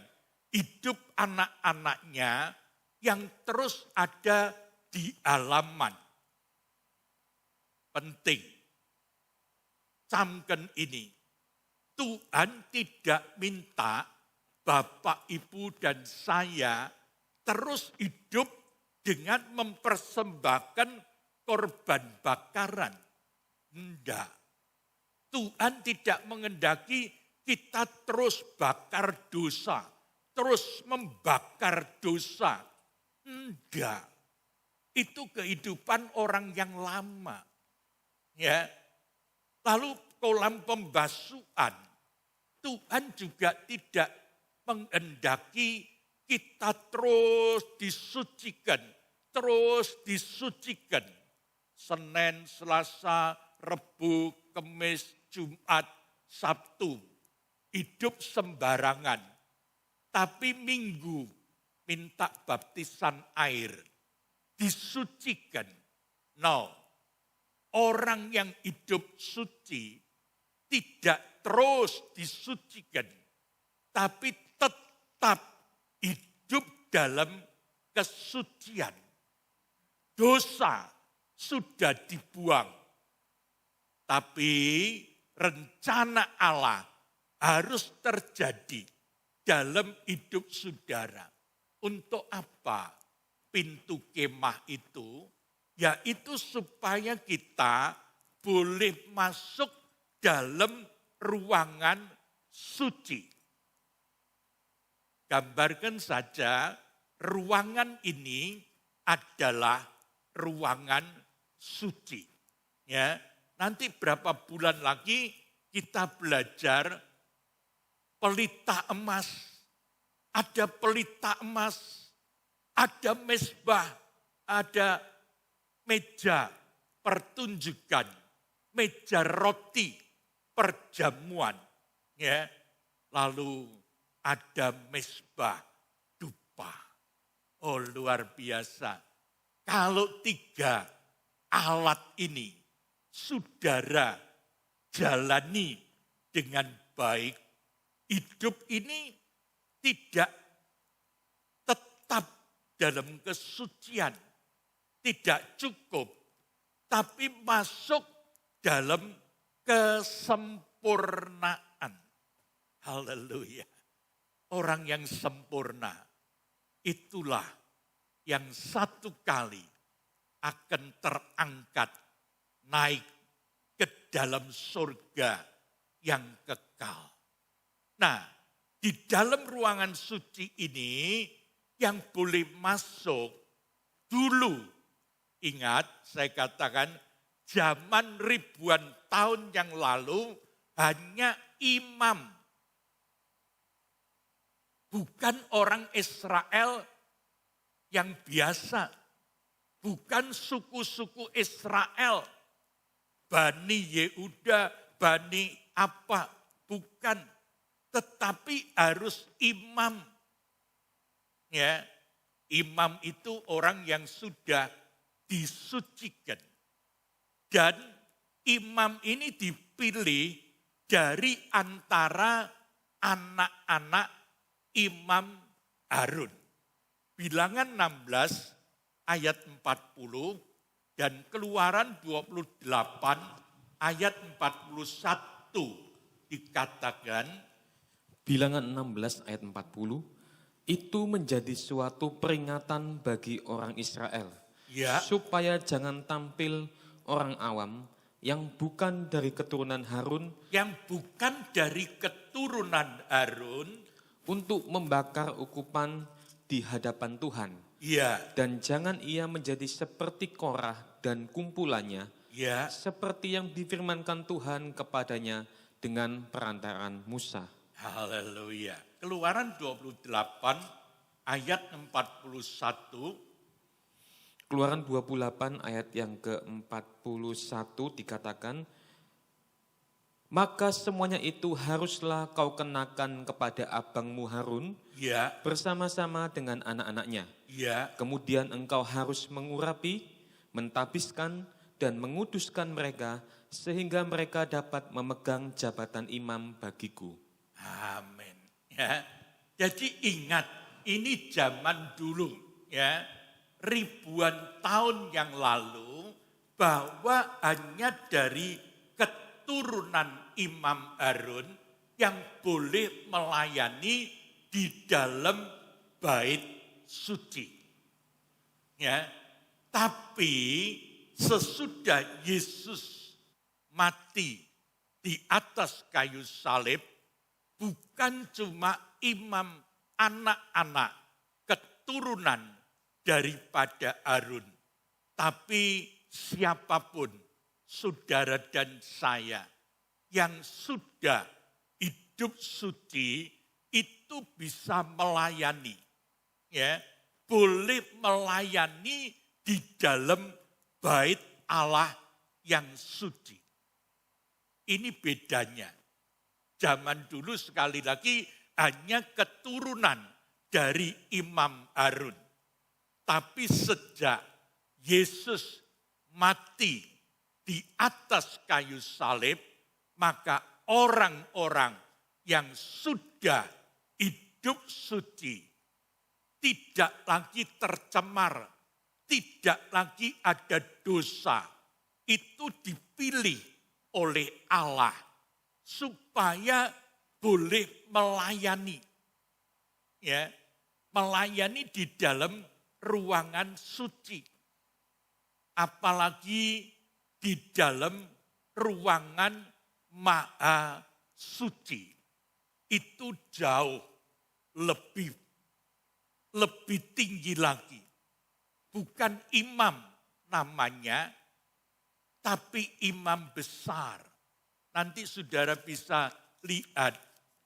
[SPEAKER 5] hidup anak-anaknya yang terus ada di halaman. Penting, camkan ini. Tuhan tidak minta Bapak, Ibu, dan saya terus hidup dengan mempersembahkan korban bakaran. Tidak. Tuhan tidak mengendaki kita terus bakar dosa, terus membakar dosa. Tidak. Itu kehidupan orang yang lama. Ya. Lalu kolam pembasuhan, Tuhan juga tidak menghendaki kita terus disucikan, terus disucikan. Senin, Selasa, Rebu, Kamis, Jumat, Sabtu. Hidup sembarangan. Tapi Minggu minta baptisan air. Disucikan. No. Orang yang hidup suci tidak terus disucikan. Tapi tetap hidup dalam kesucian. Dosa sudah dibuang. Tapi rencana Allah harus terjadi dalam hidup saudara. Untuk apa pintu kemah itu? Yaitu supaya kita boleh masuk dalam ruangan suci. Gambarkan saja ruangan ini adalah ruangan suci. Ya, nanti berapa bulan lagi kita belajar pelita emas. Ada pelita emas, ada mezbah, ada meja pertunjukan, meja roti perjamuan, ya. Lalu ada mezbah dupa. Oh, luar biasa. Kalau 3 alat ini saudara jalani dengan baik, hidup ini tidak tetap dalam kesucian, tidak cukup, tapi masuk dalam kesempurnaan. Haleluya. Orang yang sempurna, itulah yang satu kali akan terangkat naik ke dalam surga yang kekal. Nah, di dalam ruangan suci ini yang boleh masuk dulu. Ingat, saya katakan zaman ribuan tahun yang lalu hanya imam. Bukan orang Israel yang biasa. Bukan suku-suku Israel. Bani Yehuda, Bani apa. Bukan. Tetapi harus imam. Ya, imam itu orang yang sudah disucikan. Dan imam ini dipilih dari antara anak-anak Imam Harun. Bilangan 16 ayat 40 dan Keluaran 28 ayat 41 dikatakan,
[SPEAKER 6] Bilangan 16 ayat 40, itu menjadi suatu peringatan bagi orang Israel.
[SPEAKER 5] ya,
[SPEAKER 6] Supaya jangan tampil orang awam yang bukan dari keturunan Harun
[SPEAKER 5] yang bukan dari keturunan Harun,
[SPEAKER 6] untuk membakar ukupan di hadapan Tuhan.
[SPEAKER 5] ya,
[SPEAKER 6] Dan jangan ia menjadi seperti Korah dan kumpulannya,
[SPEAKER 5] ya,
[SPEAKER 6] seperti yang difirmankan Tuhan kepadanya dengan perantaraan Musa.
[SPEAKER 5] haleluya. Keluaran 28 ayat 41,
[SPEAKER 6] Keluaran 28 ayat yang ke-41 dikatakan, maka semuanya itu haruslah kau kenakan kepada abangmu Harun
[SPEAKER 5] ya,
[SPEAKER 6] bersama-sama dengan anak-anaknya.
[SPEAKER 5] ya,
[SPEAKER 6] Kemudian engkau harus mengurapi, mentabiskan, dan menguduskan mereka sehingga mereka dapat memegang jabatan imam bagiku.
[SPEAKER 5] amin. Ya, jadi ingat, ini zaman dulu, ya, ribuan tahun yang lalu, bahwa hanya dari keturunan Imam Harun yang boleh melayani di dalam bait suci. Ya, tapi sesudah Yesus mati di atas kayu salib, bukan cuma imam anak-anak keturunan daripada Harun, tapi siapapun saudara dan saya yang sudah hidup suci itu bisa melayani, ya, boleh melayani di dalam bait Allah yang suci. Ini bedanya. Zaman dulu sekali lagi hanya keturunan dari Imam Harun. Tapi sejak Yesus mati di atas kayu salib, maka orang-orang yang sudah hidup suci tidak lagi tercemar, tidak lagi ada dosa. Itu dipilih oleh Allah supaya boleh melayani. Ya, melayani di dalam ruangan suci. Apalagi di dalam ruangan maha suci. Itu jauh lebih tinggi lagi. Bukan imam namanya, tapi imam besar. Nanti saudara bisa lihat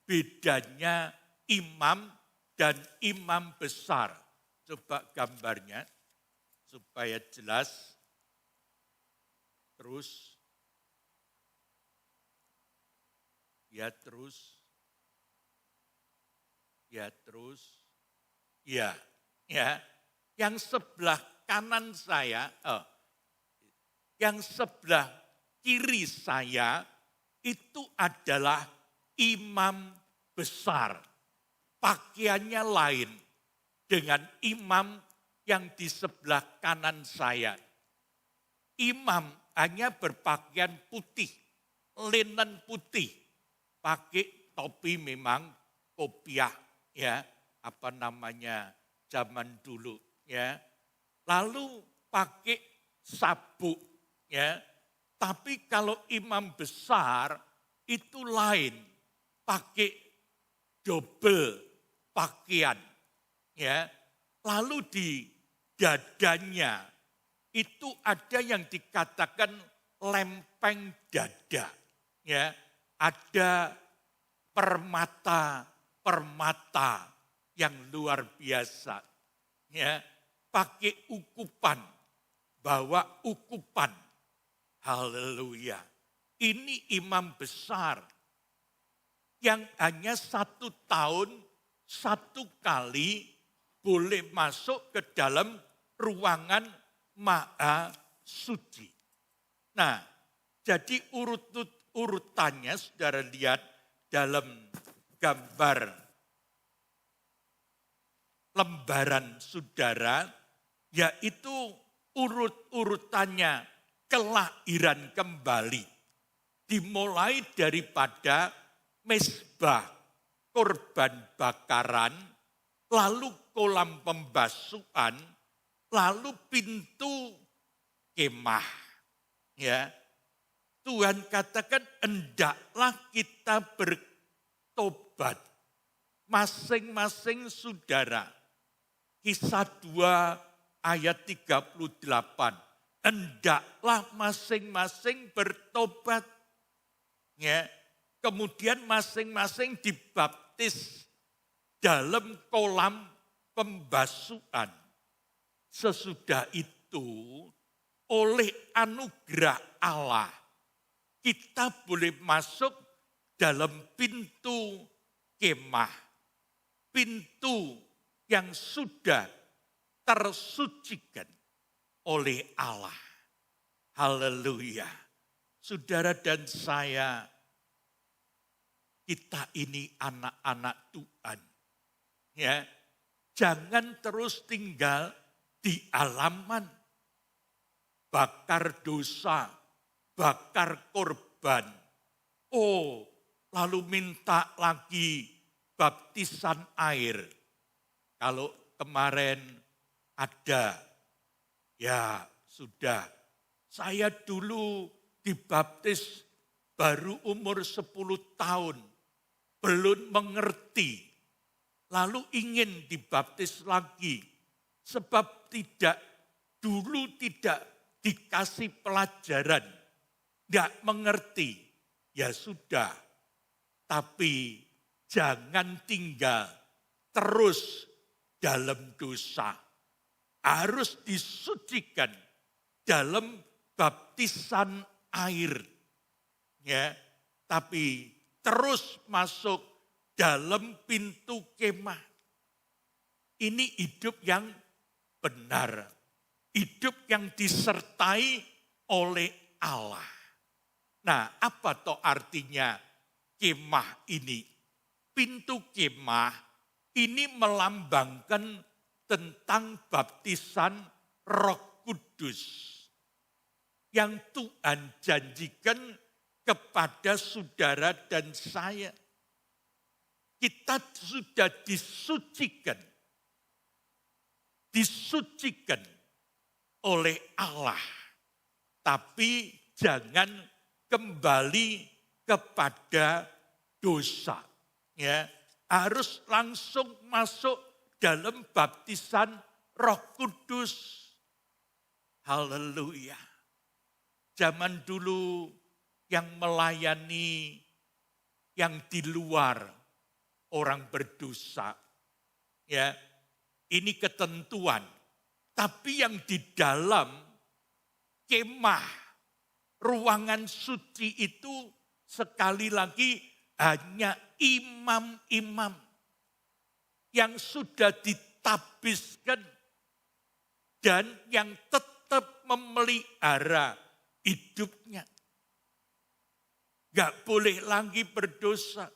[SPEAKER 5] bedanya imam dan imam besar. Coba gambarnya supaya jelas. Terus. Ya terus. Ya terus. Ya. Yang sebelah kanan saya, yang sebelah kiri saya itu adalah imam besar. Pakaiannya lain dengan imam yang di sebelah kanan saya. Imam hanya berpakaian putih, linen putih, pakai topi memang kopiah ya, apa namanya zaman dulu ya. Lalu pakai sabuk ya. Tapi kalau imam besar itu lain, pakai double pakaian ya. Lalu di dadanya itu ada yang dikatakan lempeng dada ya. Ada permata yang luar biasa ya. Pakai ukupan, bawa ukupan. Haleluya. Ini imam besar yang hanya 1 tahun 1 kali boleh masuk ke dalam ruangan maha suci. Nah, jadi urutannya saudara lihat dalam gambar lembaran saudara, yaitu urut-urutannya kelahiran kembali. Dimulai daripada mezbah korban bakaran, lalu kolam pembasuhan, lalu pintu kemah. Ya, Tuhan katakan hendaklah kita bertobat masing-masing saudara. Kisah 2 ayat 38. Hendaklah masing-masing bertobat. Ya, kemudian masing-masing dibaptis dalam kolam pembasuhan. Sesudah itu, oleh anugerah Allah, kita boleh masuk dalam pintu kemah. Pintu yang sudah tersucikan oleh Allah. Haleluya. Saudara dan saya, kita ini anak-anak Tuhan. Ya, jangan terus tinggal di halaman, bakar dosa, bakar korban. Oh, lalu minta lagi baptisan air. Kalau kemarin ada, ya sudah. Saya dulu dibaptis baru umur 10 tahun. Belum mengerti. Lalu ingin dibaptis lagi. Sebab dulu tidak dikasih pelajaran. Tidak mengerti. Ya sudah. Tapi jangan tinggal terus dalam dosa. Harus disucikan dalam baptisan air. Ya, tapi terus masuk dalam pintu kemah. Ini hidup yang benar. Hidup yang disertai oleh Allah. Nah, apa toh artinya kemah ini? Pintu kemah ini melambangkan tentang baptisan Roh Kudus yang Tuhan janjikan kepada saudara dan saya. Kita sudah disucikan. Disucikan oleh Allah. Tapi jangan kembali kepada dosa. Ya, harus langsung masuk dalam baptisan Roh Kudus. Haleluya. Zaman dulu yang melayani yang di luar orang berdosa. Ya, ini ketentuan. Tapi yang di dalam kemah, ruangan suci itu sekali lagi hanya imam-imam yang sudah ditabiskan dan yang tetap memelihara hidupnya. Gak boleh lagi berdosa.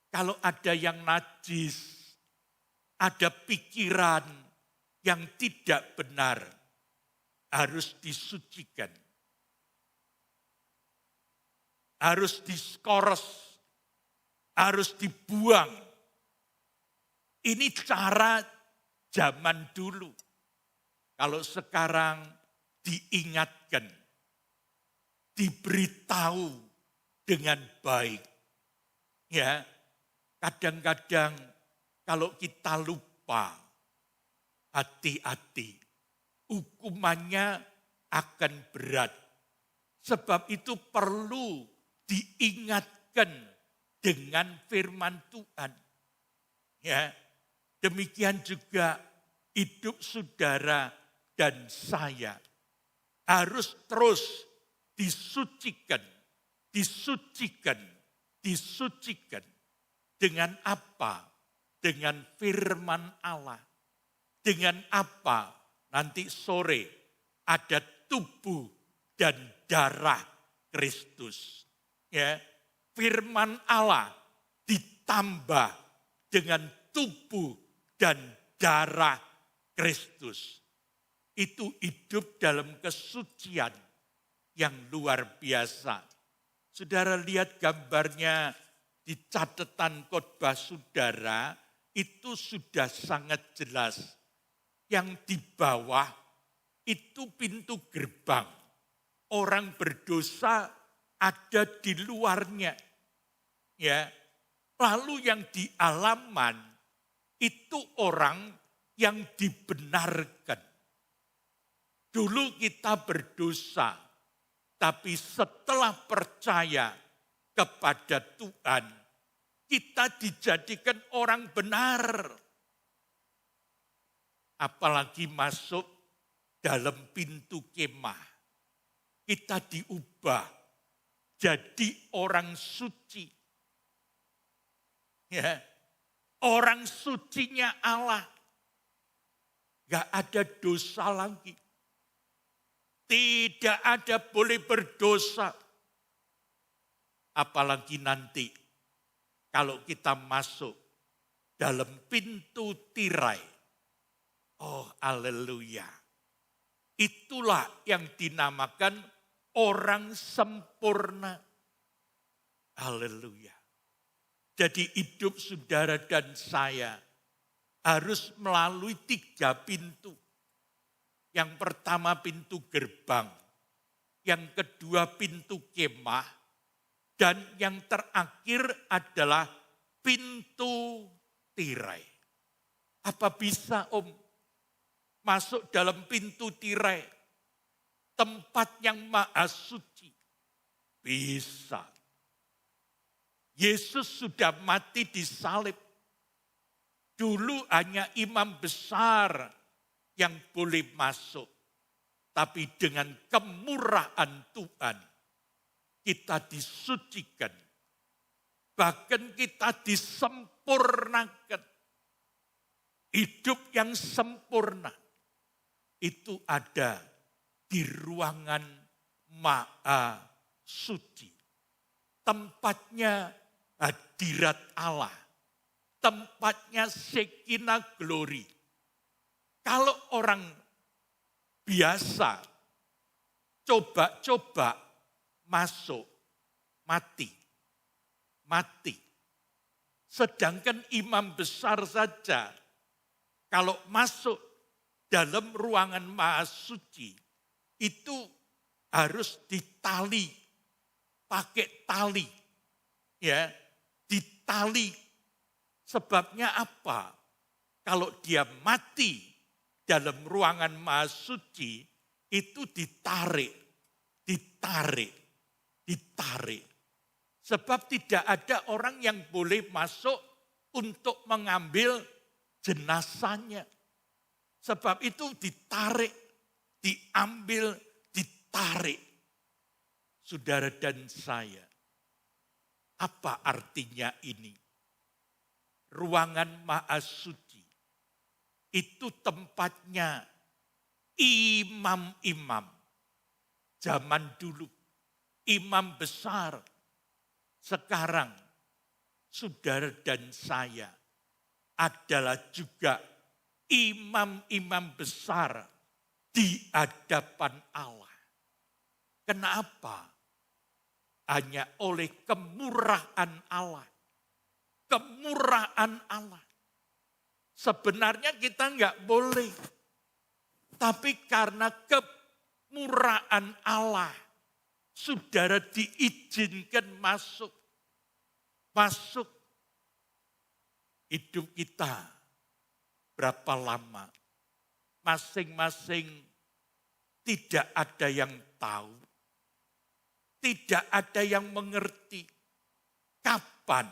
[SPEAKER 5] Kalau ada yang najis, ada pikiran yang tidak benar, harus disucikan. Harus diskores, harus dibuang. Ini cara zaman dulu. Kalau sekarang diingatkan, diberitahu dengan baik. Ya, kadang-kadang kalau kita lupa, hati-hati. Hukumannya akan berat. Sebab itu perlu diingatkan dengan firman Tuhan. Ya, demikian juga hidup saudara dan saya harus terus disucikan, disucikan, disucikan. Dengan apa? Dengan firman Allah. Dengan apa? Nanti sore ada tubuh dan darah Kristus. Ya, firman Allah ditambah dengan tubuh dan darah Kristus. Itu hidup dalam kesucian yang luar biasa. Saudara lihat gambarnya di catatan khotbah saudara, itu sudah sangat jelas. Yang di bawah itu pintu gerbang. Orang berdosa ada di luarnya. Ya. Lalu yang di halaman itu orang yang dibenarkan. Dulu kita berdosa, tapi setelah percaya kepada Tuhan, kita dijadikan orang benar. Apalagi masuk dalam pintu kemah. Kita diubah jadi orang suci. Ya, orang sucinya Allah. Gak ada dosa lagi. Tidak ada boleh berdosa. Apalagi nanti kalau kita masuk dalam pintu tirai. Oh, haleluya. Itulah yang dinamakan orang sempurna. Haleluya. Jadi hidup saudara dan saya harus melalui 3 pintu. Yang pertama pintu gerbang. Yang kedua pintu kemah. Dan yang terakhir adalah pintu tirai. Apa bisa masuk dalam pintu tirai? Tempat yang maha suci. Bisa. Yesus sudah mati di salib. Dulu hanya imam besar yang boleh masuk. Tapi dengan kemurahan Tuhan, kita disucikan. Bahkan kita disempurnakan. Hidup yang sempurna. Itu ada di ruangan maha suci. Tempatnya hadirat Allah. Tempatnya Shekinah glory. Kalau orang biasa coba-coba masuk, mati. Sedangkan imam besar saja, kalau masuk dalam ruangan maha suci, itu harus ditali, pakai tali. Ya, ditali. Sebabnya apa? Kalau dia mati dalam ruangan Maha Suci itu ditarik. Sebab tidak ada orang yang boleh masuk untuk mengambil jenazahnya. Sebab itu ditarik, diambil, ditarik. Saudara dan saya, apa artinya ini? Ruangan Maha Suci itu tempatnya imam-imam zaman dulu, imam besar. Sekarang saudara dan saya adalah juga imam-imam besar di hadapan Allah. Kenapa? Hanya oleh kemurahan Allah. Kemurahan Allah. Sebenarnya kita enggak boleh. Tapi karena kemurahan Allah, saudara diizinkan masuk. Masuk. Hidup kita berapa lama? Masing-masing tidak ada yang tahu. Tidak ada yang mengerti kapan.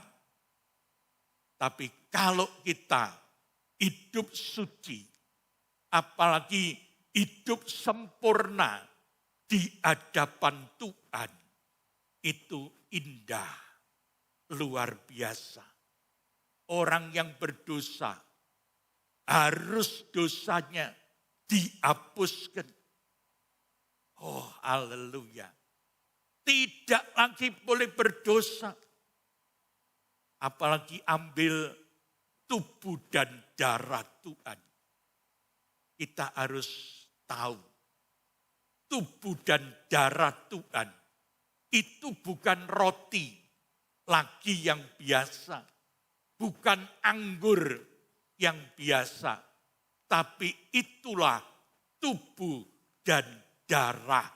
[SPEAKER 5] Tapi kalau kita hidup suci, apalagi hidup sempurna di hadapan Tuhan, itu indah, luar biasa. Orang yang berdosa harus dosanya dihapuskan. Oh, haleluya. Tidak lagi boleh berdosa. Apalagi ambil tubuh dan darah Tuhan. Kita harus tahu. Tubuh dan darah Tuhan. Itu bukan roti lagi yang biasa. Bukan anggur yang biasa. Tapi itulah tubuh dan darah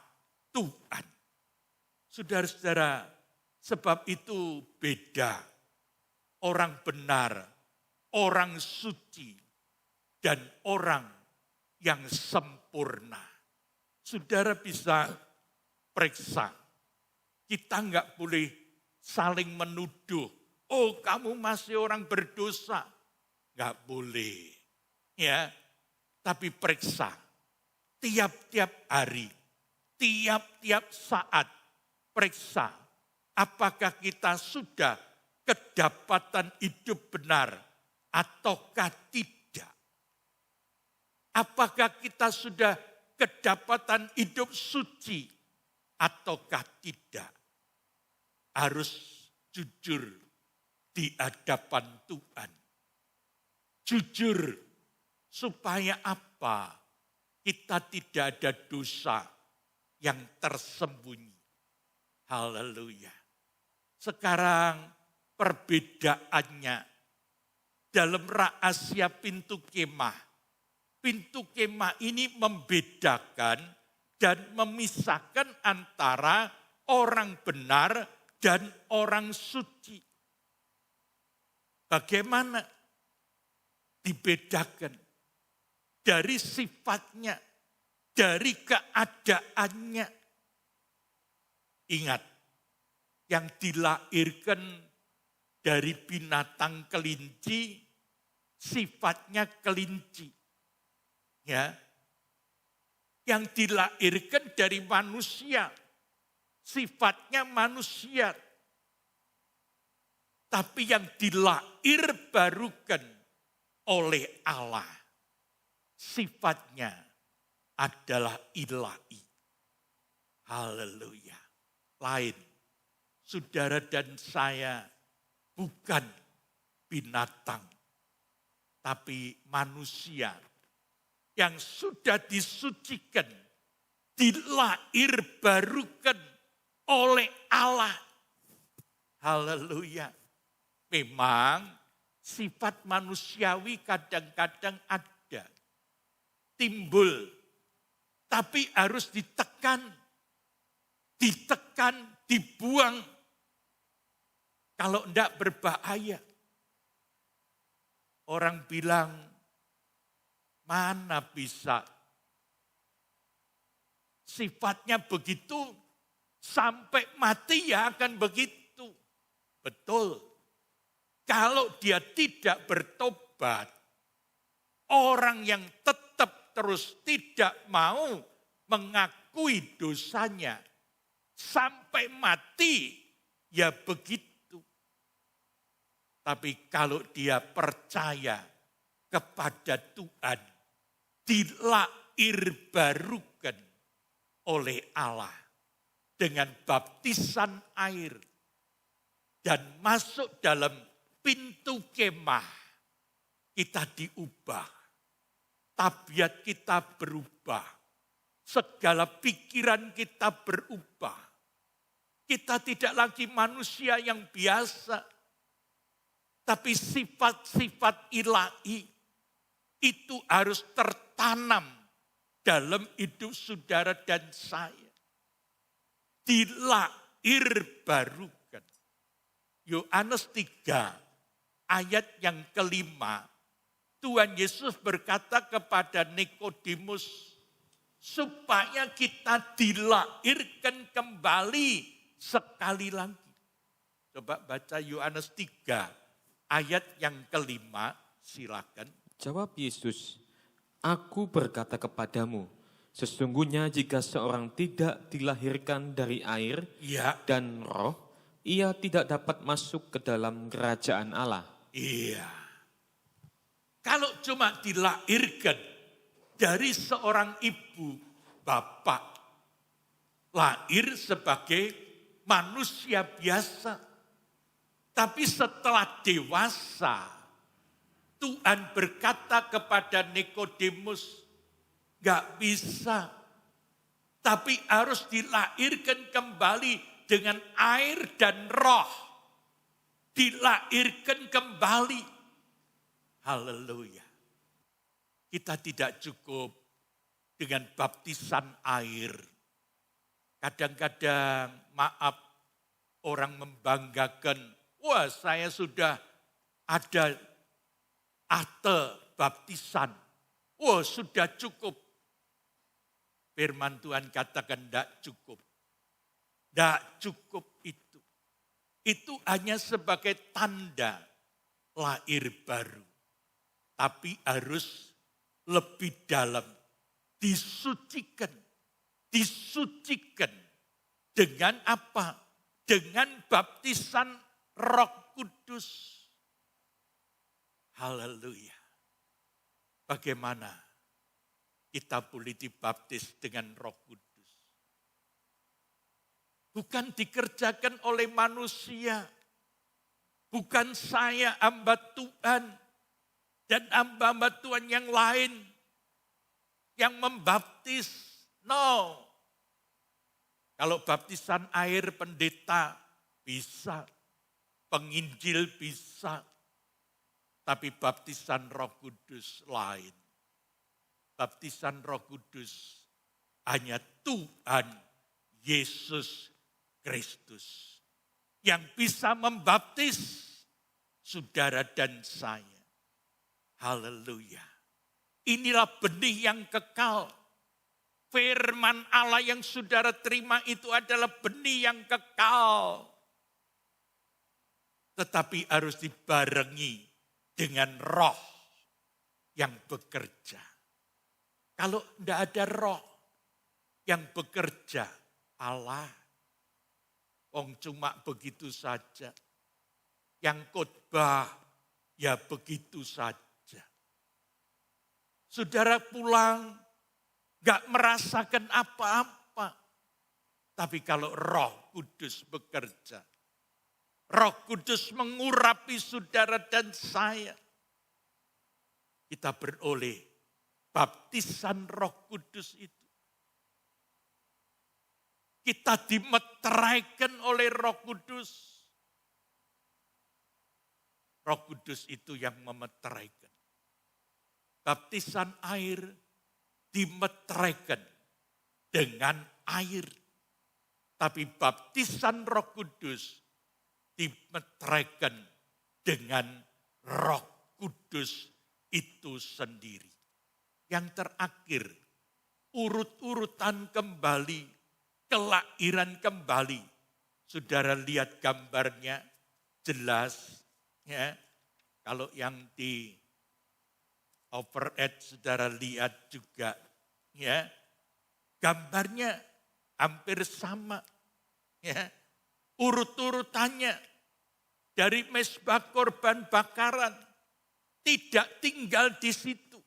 [SPEAKER 5] Tuhan. Saudara-saudara, sebab itu beda. Orang benar, orang suci, dan orang yang sempurna. Saudara bisa periksa. Kita enggak boleh saling menuduh. Oh, kamu masih orang berdosa. Enggak boleh. Ya, tapi periksa. Tiap-tiap hari, tiap-tiap saat, periksa apakah kita sudah kedapatan hidup benar ataukah tidak. Apakah kita sudah kedapatan hidup suci ataukah tidak. Harus jujur di hadapan Tuhan. Jujur supaya apa? Kita tidak ada dosa yang tersembunyi. Haleluya. Sekarang perbedaannya dalam rahasia pintu kemah. Pintu kemah ini membedakan dan memisahkan antara orang benar dan orang suci. Bagaimana dibedakan? Dari sifatnya, dari keadaannya. Ingat, yang dilahirkan dari binatang kelinci, sifatnya kelinci. Ya. Yang dilahirkan dari manusia, sifatnya manusia. Tapi yang dilahirbarukan oleh Allah, sifatnya adalah ilahi. Haleluya. Lain. Saudara dan saya bukan binatang, tapi manusia yang sudah disucikan, dilahirbarukan oleh Allah. Haleluya. Memang sifat manusiawi kadang-kadang ada, timbul, tapi harus ditekan, dibuang. Kalau enggak berbahaya. Orang bilang Mana bisa sifatnya begitu, sampai mati ya akan begitu. Betul. Kalau dia tidak bertobat, orang yang tetap terus tidak mau mengakui dosanya, sampai mati ya begitu. Tapi kalau dia percaya kepada Tuhan, dilahir barukan oleh Allah dengan baptisan air dan masuk dalam pintu kemah, kita diubah. Tabiat kita berubah. Segala pikiran kita berubah. Kita tidak lagi manusia yang biasa. Tapi sifat-sifat ilahi itu harus tertanam dalam hidup saudara dan saya. Dilahir barukan. Yohanes 3 ayat yang kelima. Tuhan Yesus berkata kepada Nikodemus, supaya kita dilahirkan kembali sekali lagi. Coba baca Yohanes 3 ayat yang kelima, silakan.
[SPEAKER 6] Jawab Yesus, aku berkata kepadamu, sesungguhnya jika seorang tidak dilahirkan dari air
[SPEAKER 5] Iya.
[SPEAKER 6] dan roh, ia tidak dapat masuk ke dalam kerajaan Allah.
[SPEAKER 5] Iya. Kalau cuma dilahirkan dari seorang ibu, bapak, lahir sebagai manusia biasa. Tapi setelah dewasa, Tuhan berkata kepada Nikodemus, gak bisa. Tapi harus dilahirkan kembali dengan air dan roh. Dilahirkan kembali. Haleluya. Kita tidak cukup dengan baptisan air. Kadang-kadang, maaf, orang membanggakan, wah, saya sudah ada akte baptisan. Wah, sudah cukup. Firman Tuhan katakan tidak cukup. Tidak cukup itu. Itu hanya sebagai tanda lahir baru. Tapi harus lebih dalam. Disucikan. Disucikan. Dengan apa? Dengan baptisan Roh Kudus. Haleluya. Bagaimana kita boleh dibaptis dengan Roh Kudus? Bukan dikerjakan oleh manusia. Bukan saya hamba Tuhan dan hamba-hamba Tuhan yang lain yang membaptis. No. Kalau baptisan air pendeta bisa. Penginjil bisa, tapi baptisan Roh Kudus lain. Baptisan Roh Kudus hanya Tuhan Yesus Kristus yang bisa membaptis saudara dan saya. Haleluya. Inilah benih yang kekal. Firman Allah yang saudara terima itu adalah benih yang kekal. Tetapi harus dibarengi dengan roh yang bekerja. Kalau tidak ada roh yang bekerja, Allah, cuma begitu saja. Yang khotbah, ya begitu saja. Saudara pulang, gak merasakan apa-apa. Tapi kalau Roh Kudus bekerja, Roh Kudus mengurapi saudara dan saya. Kita beroleh baptisan Roh Kudus itu. Kita dimeteraikan oleh Roh Kudus. Roh Kudus itu yang memeteraikan. Baptisan air dimeteraikan dengan air. Tapi baptisan Roh Kudus dimeteraikan dengan Roh Kudus itu sendiri. yang terakhir, urut-urutan kembali, kelahiran kembali. Saudara lihat gambarnya jelas, ya. Kalau yang di overhead saudara lihat juga, ya. Gambarnya hampir sama, ya. Urut-urutannya dari mezbah korban bakaran tidak tinggal di situ.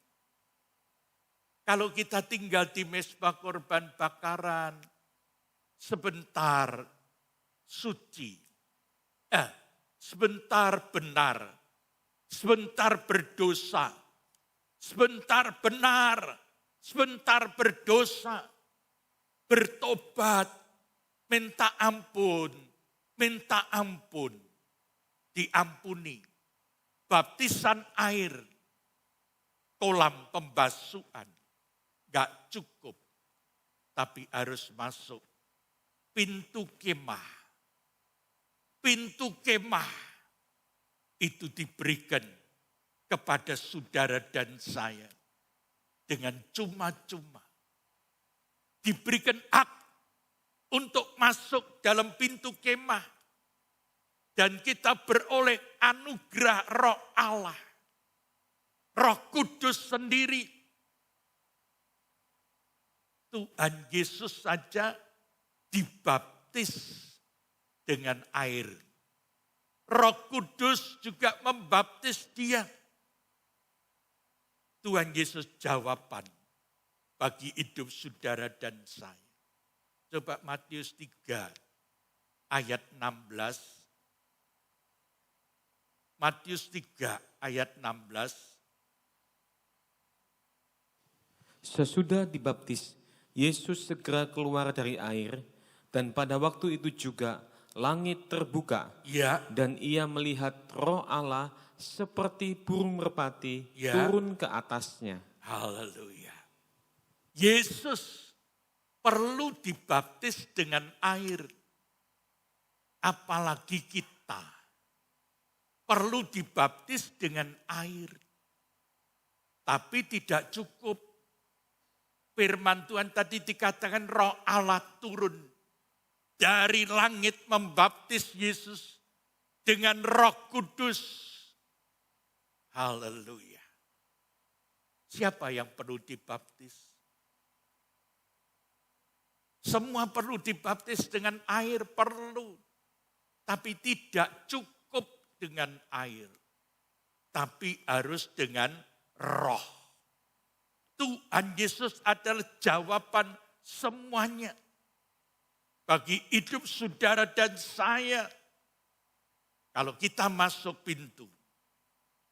[SPEAKER 5] Kalau kita tinggal di mezbah korban bakaran, sebentar suci, sebentar benar, sebentar berdosa, sebentar benar, sebentar berdosa, bertobat, minta ampun, diampuni. Baptisan air, kolam pembasuhan, gak cukup, tapi harus masuk pintu kemah. Pintu kemah itu diberikan kepada saudara dan saya dengan cuma-cuma. Diberikan hak untuk masuk dalam pintu kemah. Dan kita beroleh anugerah Roh Allah. Roh Kudus sendiri. Tuhan Yesus saja dibaptis dengan air. Roh Kudus juga membaptis dia. Tuhan Yesus jawaban bagi hidup saudara dan saya. Coba Matius 3 ayat 16. Matius 3 ayat 16.
[SPEAKER 6] Sesudah dibaptis, Yesus segera keluar dari air, dan pada waktu itu juga langit terbuka,
[SPEAKER 5] Ya,
[SPEAKER 6] dan ia melihat Roh Allah seperti burung merpati
[SPEAKER 5] Ya.
[SPEAKER 6] turun ke atasnya.
[SPEAKER 5] haleluya. Yesus perlu dibaptis dengan air. Apalagi kita perlu dibaptis dengan air. Tapi tidak cukup. Firman Tuhan tadi dikatakan Roh Allah turun dari langit membaptis Yesus dengan Roh Kudus. Haleluya. Siapa yang perlu dibaptis? Semua perlu dibaptis dengan air, perlu. Tapi tidak cukup dengan air. Tapi harus dengan Roh. Tuhan Yesus adalah jawaban semuanya. Bagi hidup saudara dan saya. Kalau kita masuk pintu,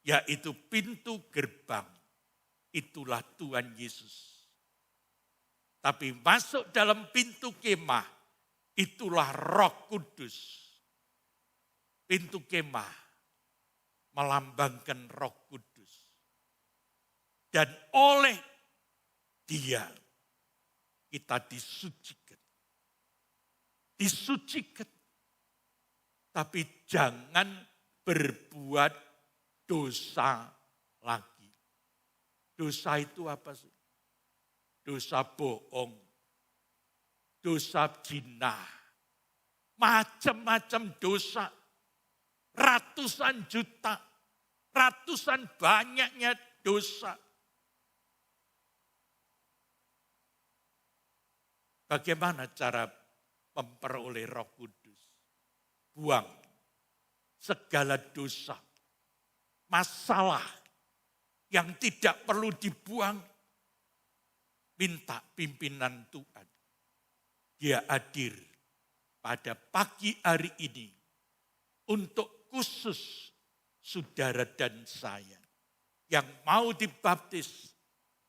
[SPEAKER 5] yaitu pintu gerbang, itulah Tuhan Yesus. Tapi masuk dalam pintu kemah, itulah Roh Kudus. Pintu kemah melambangkan Roh Kudus. Dan oleh Dia kita disucikan. Disucikan. Tapi jangan berbuat dosa lagi. Dosa itu apa sih? Dosa bohong. Dosa zina. Macam-macam dosa. Ratusan juta. Ratusan banyaknya dosa. Bagaimana cara memperoleh Roh Kudus? Buang segala dosa, masalah yang tidak perlu dibuang. Minta pimpinan Tuhan. Dia hadir pada pagi hari ini untuk khusus saudara dan saya yang mau dibaptis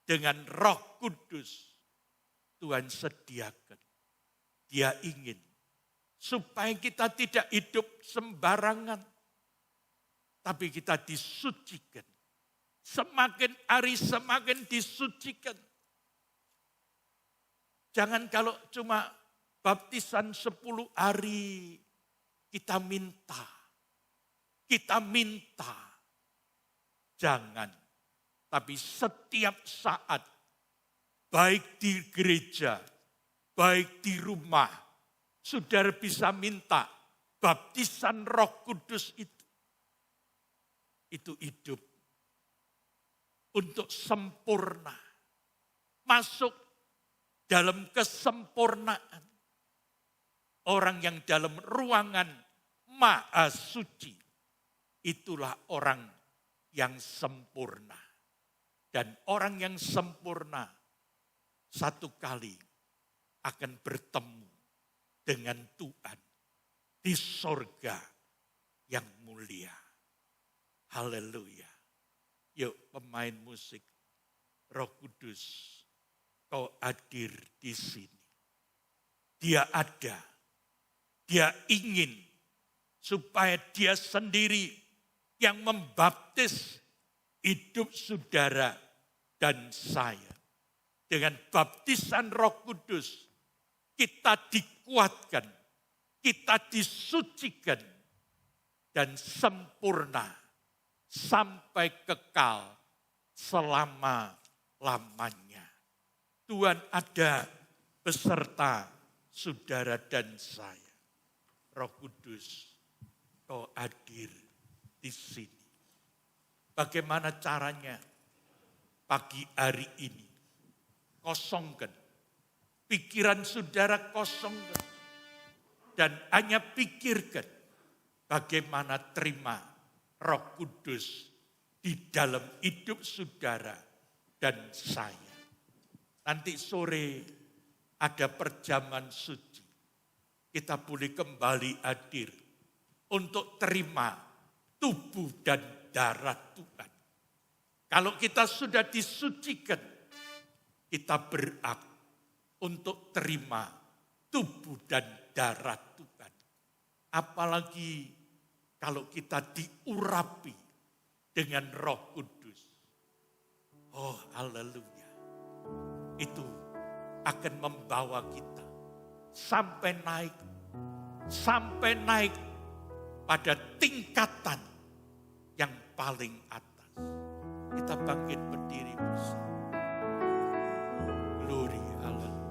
[SPEAKER 5] dengan Roh Kudus. Tuhan sediakan. Dia ingin supaya kita tidak hidup sembarangan. Tapi kita disucikan. Semakin hari semakin disucikan. Jangan kalau cuma baptisan 10 hari kita minta. Kita minta. Jangan. tapi setiap saat, baik di gereja, baik di rumah, saudara bisa minta baptisan Roh Kudus itu. Itu hidup untuk sempurna. Masuk dalam kesempurnaan. Orang yang dalam ruangan maha suci, itulah orang yang sempurna. Dan orang yang sempurna satu kali akan bertemu dengan Tuhan di sorga yang mulia. Haleluya. Yuk pemain musik, Roh Kudus, kau hadir di sini. Dia ada, dia ingin supaya dia sendiri yang membaptis hidup saudara dan saya. Dengan baptisan Roh Kudus, kita dikuatkan, kita disucikan, dan sempurna sampai kekal selama-lamanya. Tuhan ada beserta saudara dan saya. Roh Kudus, kau hadir di sini. Bagaimana caranya? Pagi hari ini, kosongkan. Pikiran saudara kosongkan. Dan hanya pikirkan bagaimana terima Roh Kudus di dalam hidup saudara dan saya. Nanti sore ada perjamuan suci. Kita boleh kembali hadir untuk terima tubuh dan darah Tuhan. Kalau kita sudah disucikan, kita berhak untuk terima tubuh dan darah Tuhan. Apalagi kalau kita diurapi dengan Roh Kudus. Oh, haleluya. Itu akan membawa kita sampai naik pada tingkatan yang paling atas. Kita bangkit berdiri bersama. Glory, haleluya.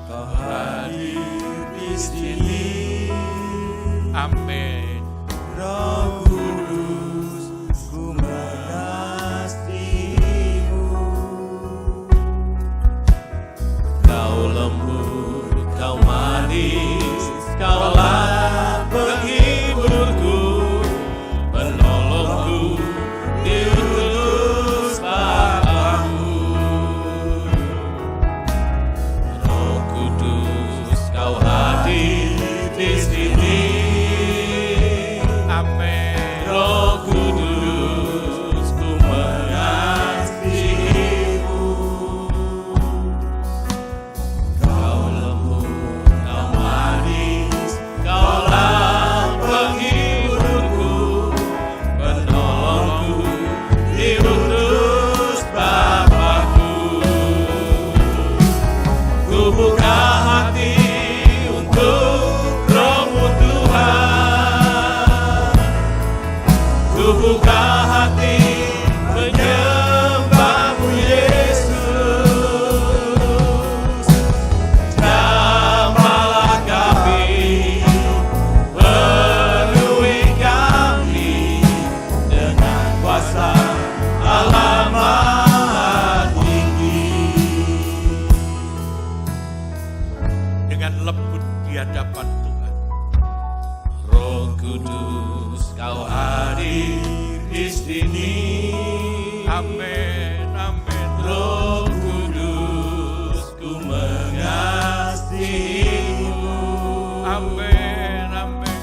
[SPEAKER 3] Kau hadir di sini.
[SPEAKER 5] Amin.
[SPEAKER 3] Roh Kudus, ku mengasihimu.
[SPEAKER 2] Kau lembut, kau manis, kaulah penghiburku, penolongku, diutus Bapa-Ku. Roh Kudus, kau hadir di sini.
[SPEAKER 5] Amin.
[SPEAKER 2] Roh Kudus, ku mengasihimu. Kau lembut, kau manis, kaulah penghiburku, penolongku, diutus Bapa-Ku. Ku buka hati untuk Roh-Mu Tuhan. Ku buka hati menyembah-Mu Yesus. Jamahlah kami, penuhi kami dengan kuasa Allah Maha Tinggi.
[SPEAKER 5] Dengan lembut di hadapan Tuhan.
[SPEAKER 2] Roh Kudus, kau hadir di sini.
[SPEAKER 5] Amin, amin.
[SPEAKER 2] Roh Kudus, ku mengasihimu.
[SPEAKER 5] Amin, amin.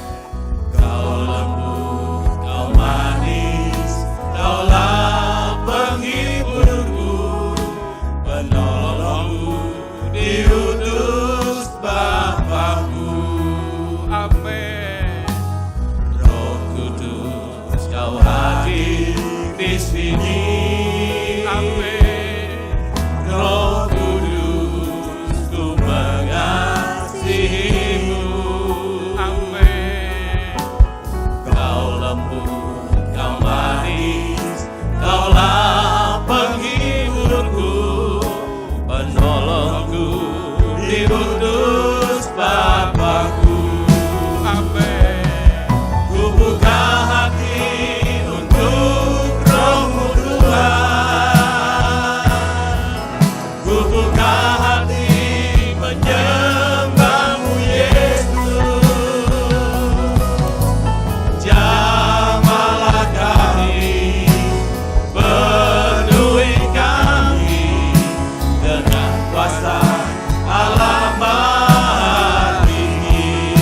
[SPEAKER 2] Kau lembut, kau manis, kaulah penghiburku, penolongku, diutus Bapa-Ku. diutus Bapakku.
[SPEAKER 5] Amin.
[SPEAKER 2] Ku buka hati untuk Roh-Mu Tuhan. Ku buka hati menyembah-Mu Yesus. Jamahlah kami, penuhi kami dengan kuasa Allah Maha Tinggi.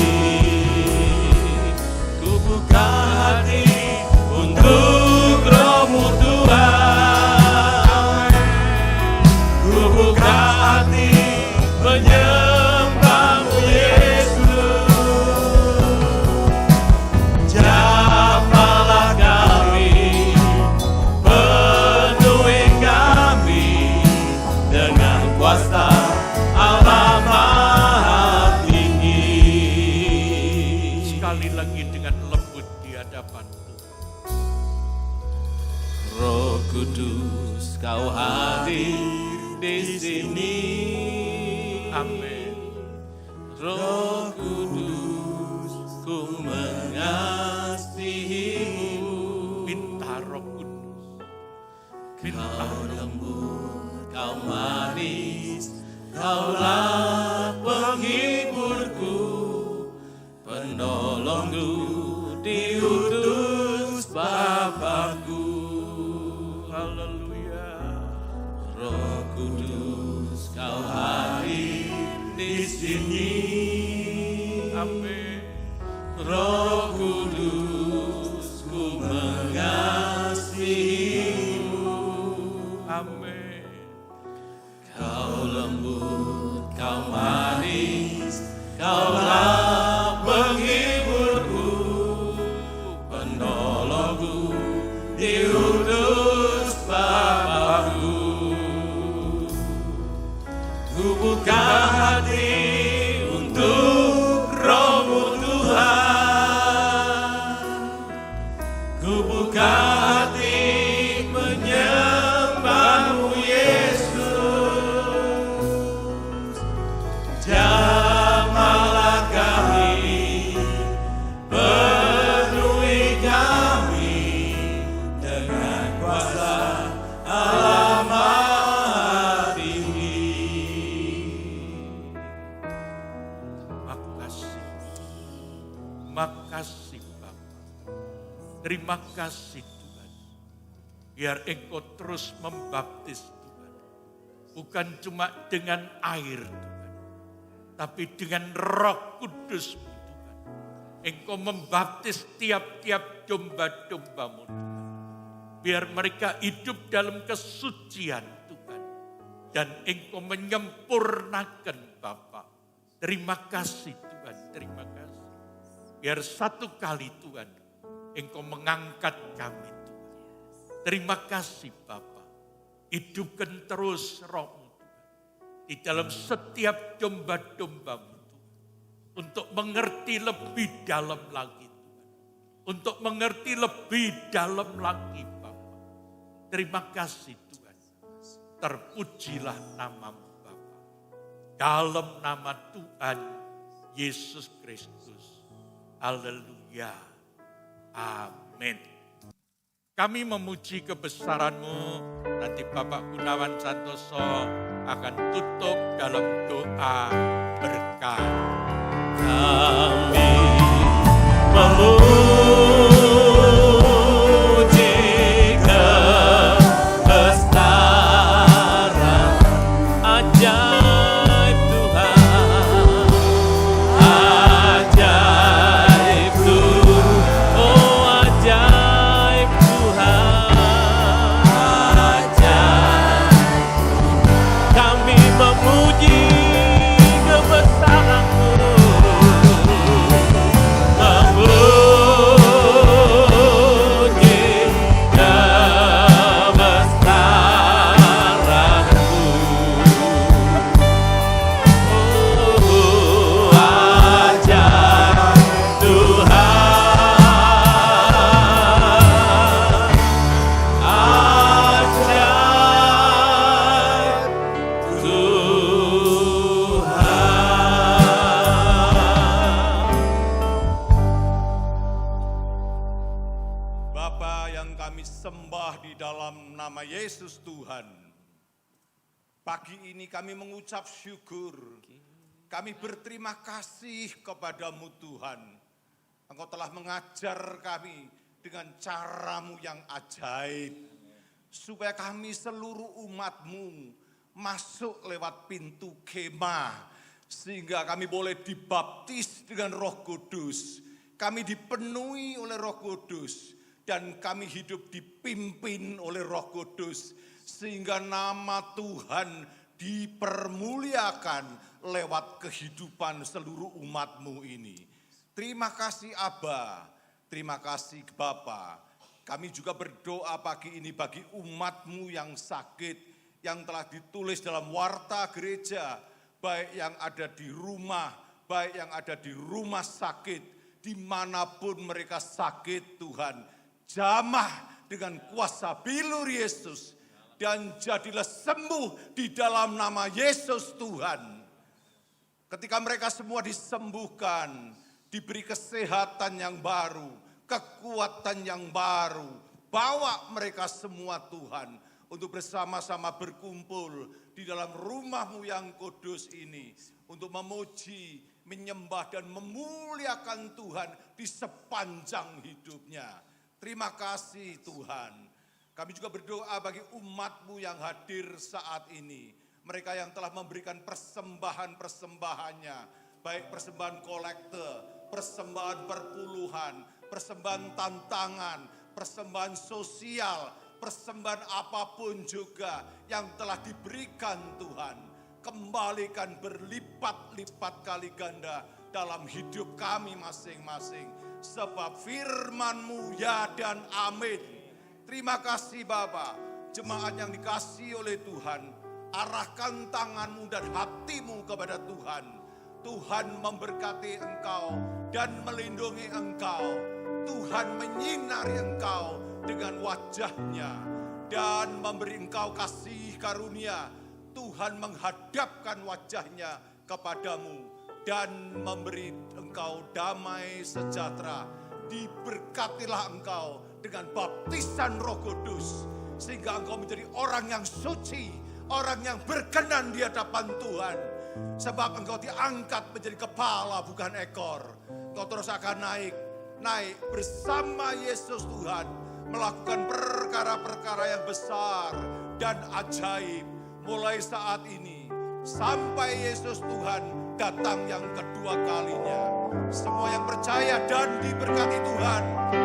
[SPEAKER 2] Ku buka hati untuk Roh-Mu Tuhan. Ku buka hati menyembah-Mu Yesus. Jamahlah kami, penuhi kami dengan kuasa Allah Maha Tinggi.
[SPEAKER 5] Sekali lagi dengan lembut di hadapan Tuhan.
[SPEAKER 2] Roh Kudus, Kau hadir di sini.
[SPEAKER 5] Amin.
[SPEAKER 2] Roh Kudus, ku mengasihi-Mu.
[SPEAKER 5] Minta Roh Kudus.
[SPEAKER 2] Kau lembut, Kau manis, Kaulah penghiburku, penolongku, diutus Bapakku.
[SPEAKER 5] Haleluya.
[SPEAKER 2] Roh Kudus, Kau hadir di sini.
[SPEAKER 5] Amin.
[SPEAKER 2] Roh Kudus, ku mengasihi-Mu.
[SPEAKER 5] Amin.
[SPEAKER 2] Kau lembut, Kau manis, Kaulah penghiburku, penolongku, diutus Bapakku. Ku buka hati untuk Roh-Mu Tuhan. Ku buka hati menyembah-Mu Yesus. Jamahlah kami, penuhi kami dengan kuasa Allah Maha Tinggi.
[SPEAKER 5] Makasih. Makasih Bapa. Terima kasih Tuhan. Biar Engkau terus membaptis Tuhan. Bukan cuma dengan air Tuhan. Tapi dengan Roh Kudus Tuhan. Engkau membaptis tiap-tiap domba-domba-Mu Tuhan. Biar mereka hidup dalam kesucian Tuhan. Dan Engkau menyempurnakan Bapa. Terima kasih Tuhan, terima kasih. Biar satu kali Tuhan, Engkau mengangkat kami Tuhan. Terima kasih Bapa. Hidupkan terus Roh-Mu Tuhan. Di dalam setiap domba-domba-Mu Tuhan. Untuk mengerti lebih dalam lagi Tuhan. Untuk mengerti lebih dalam lagi Bapa. Terima kasih Tuhan. Terpujilah nama-Mu Bapa. Dalam nama Tuhan Yesus Kristus. Haleluya. Amin. Kami memuji kebesaran-Mu. Nanti Bapak Gunawan Santoso akan tutup dalam doa berkat.
[SPEAKER 2] Kami memuji kebesaran ajaib Tuhan, ajaib Tuhan, oh ajaib Tuhan, ajaib. Kami memuji kebesaran-Mu.
[SPEAKER 7] Pagi ini kami mengucap syukur. Kami berterima kasih kepadamu Tuhan. Engkau telah mengajar kami dengan caramu yang ajaib. Supaya kami seluruh umatmu masuk lewat pintu kemah. Sehingga kami boleh dibaptis dengan Roh Kudus. Kami dipenuhi oleh Roh Kudus. Dan kami hidup dipimpin oleh Roh Kudus. Sehingga nama Tuhan dipermuliakan lewat kehidupan seluruh umatmu ini. Terima kasih Aba, terima kasih Bapa. Kami juga berdoa pagi ini bagi umatmu yang sakit, yang telah ditulis dalam warta gereja, baik yang ada di rumah, baik yang ada di rumah sakit, dimanapun mereka sakit Tuhan. Jamah dengan kuasa bilur Yesus, dan jadilah sembuh di dalam nama Yesus Tuhan. Ketika mereka semua disembuhkan, diberi kesehatan yang baru, kekuatan yang baru, bawa mereka semua Tuhan untuk bersama-sama berkumpul di dalam rumah-Mu yang kudus ini untuk memuji, menyembah dan memuliakan Tuhan di sepanjang hidupnya. Terima kasih Tuhan. Kami juga berdoa bagi umat-Mu yang hadir saat ini. Mereka yang telah memberikan persembahan-persembahannya. Baik persembahan kolekte, persembahan perpuluhan, persembahan tantangan, persembahan sosial, persembahan apapun juga yang telah diberikan Tuhan. Kembalikan berlipat-lipat kali ganda dalam hidup kami masing-masing. Sebab firman-Mu ya dan amin. Terima kasih Bapa, jemaat yang dikasihi oleh Tuhan, arahkan tanganmu dan hatimu kepada Tuhan. Tuhan memberkati engkau dan melindungi engkau. Tuhan menyinari engkau dengan wajahnya dan memberi engkau kasih karunia. Tuhan menghadapkan wajahnya kepadamu dan memberi engkau damai sejahtera. Diberkatilah engkau dengan baptisan Roh Kudus, sehingga engkau menjadi orang yang suci, orang yang berkenan di hadapan Tuhan. Sebab engkau diangkat menjadi kepala bukan ekor. Engkau terus akan naik bersama Yesus Tuhan, melakukan perkara-perkara yang besar dan ajaib mulai saat ini sampai Yesus Tuhan datang yang kedua kalinya. Semua yang percaya dan diberkati Tuhan,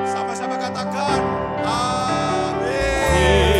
[SPEAKER 7] sama-sama katakan amin.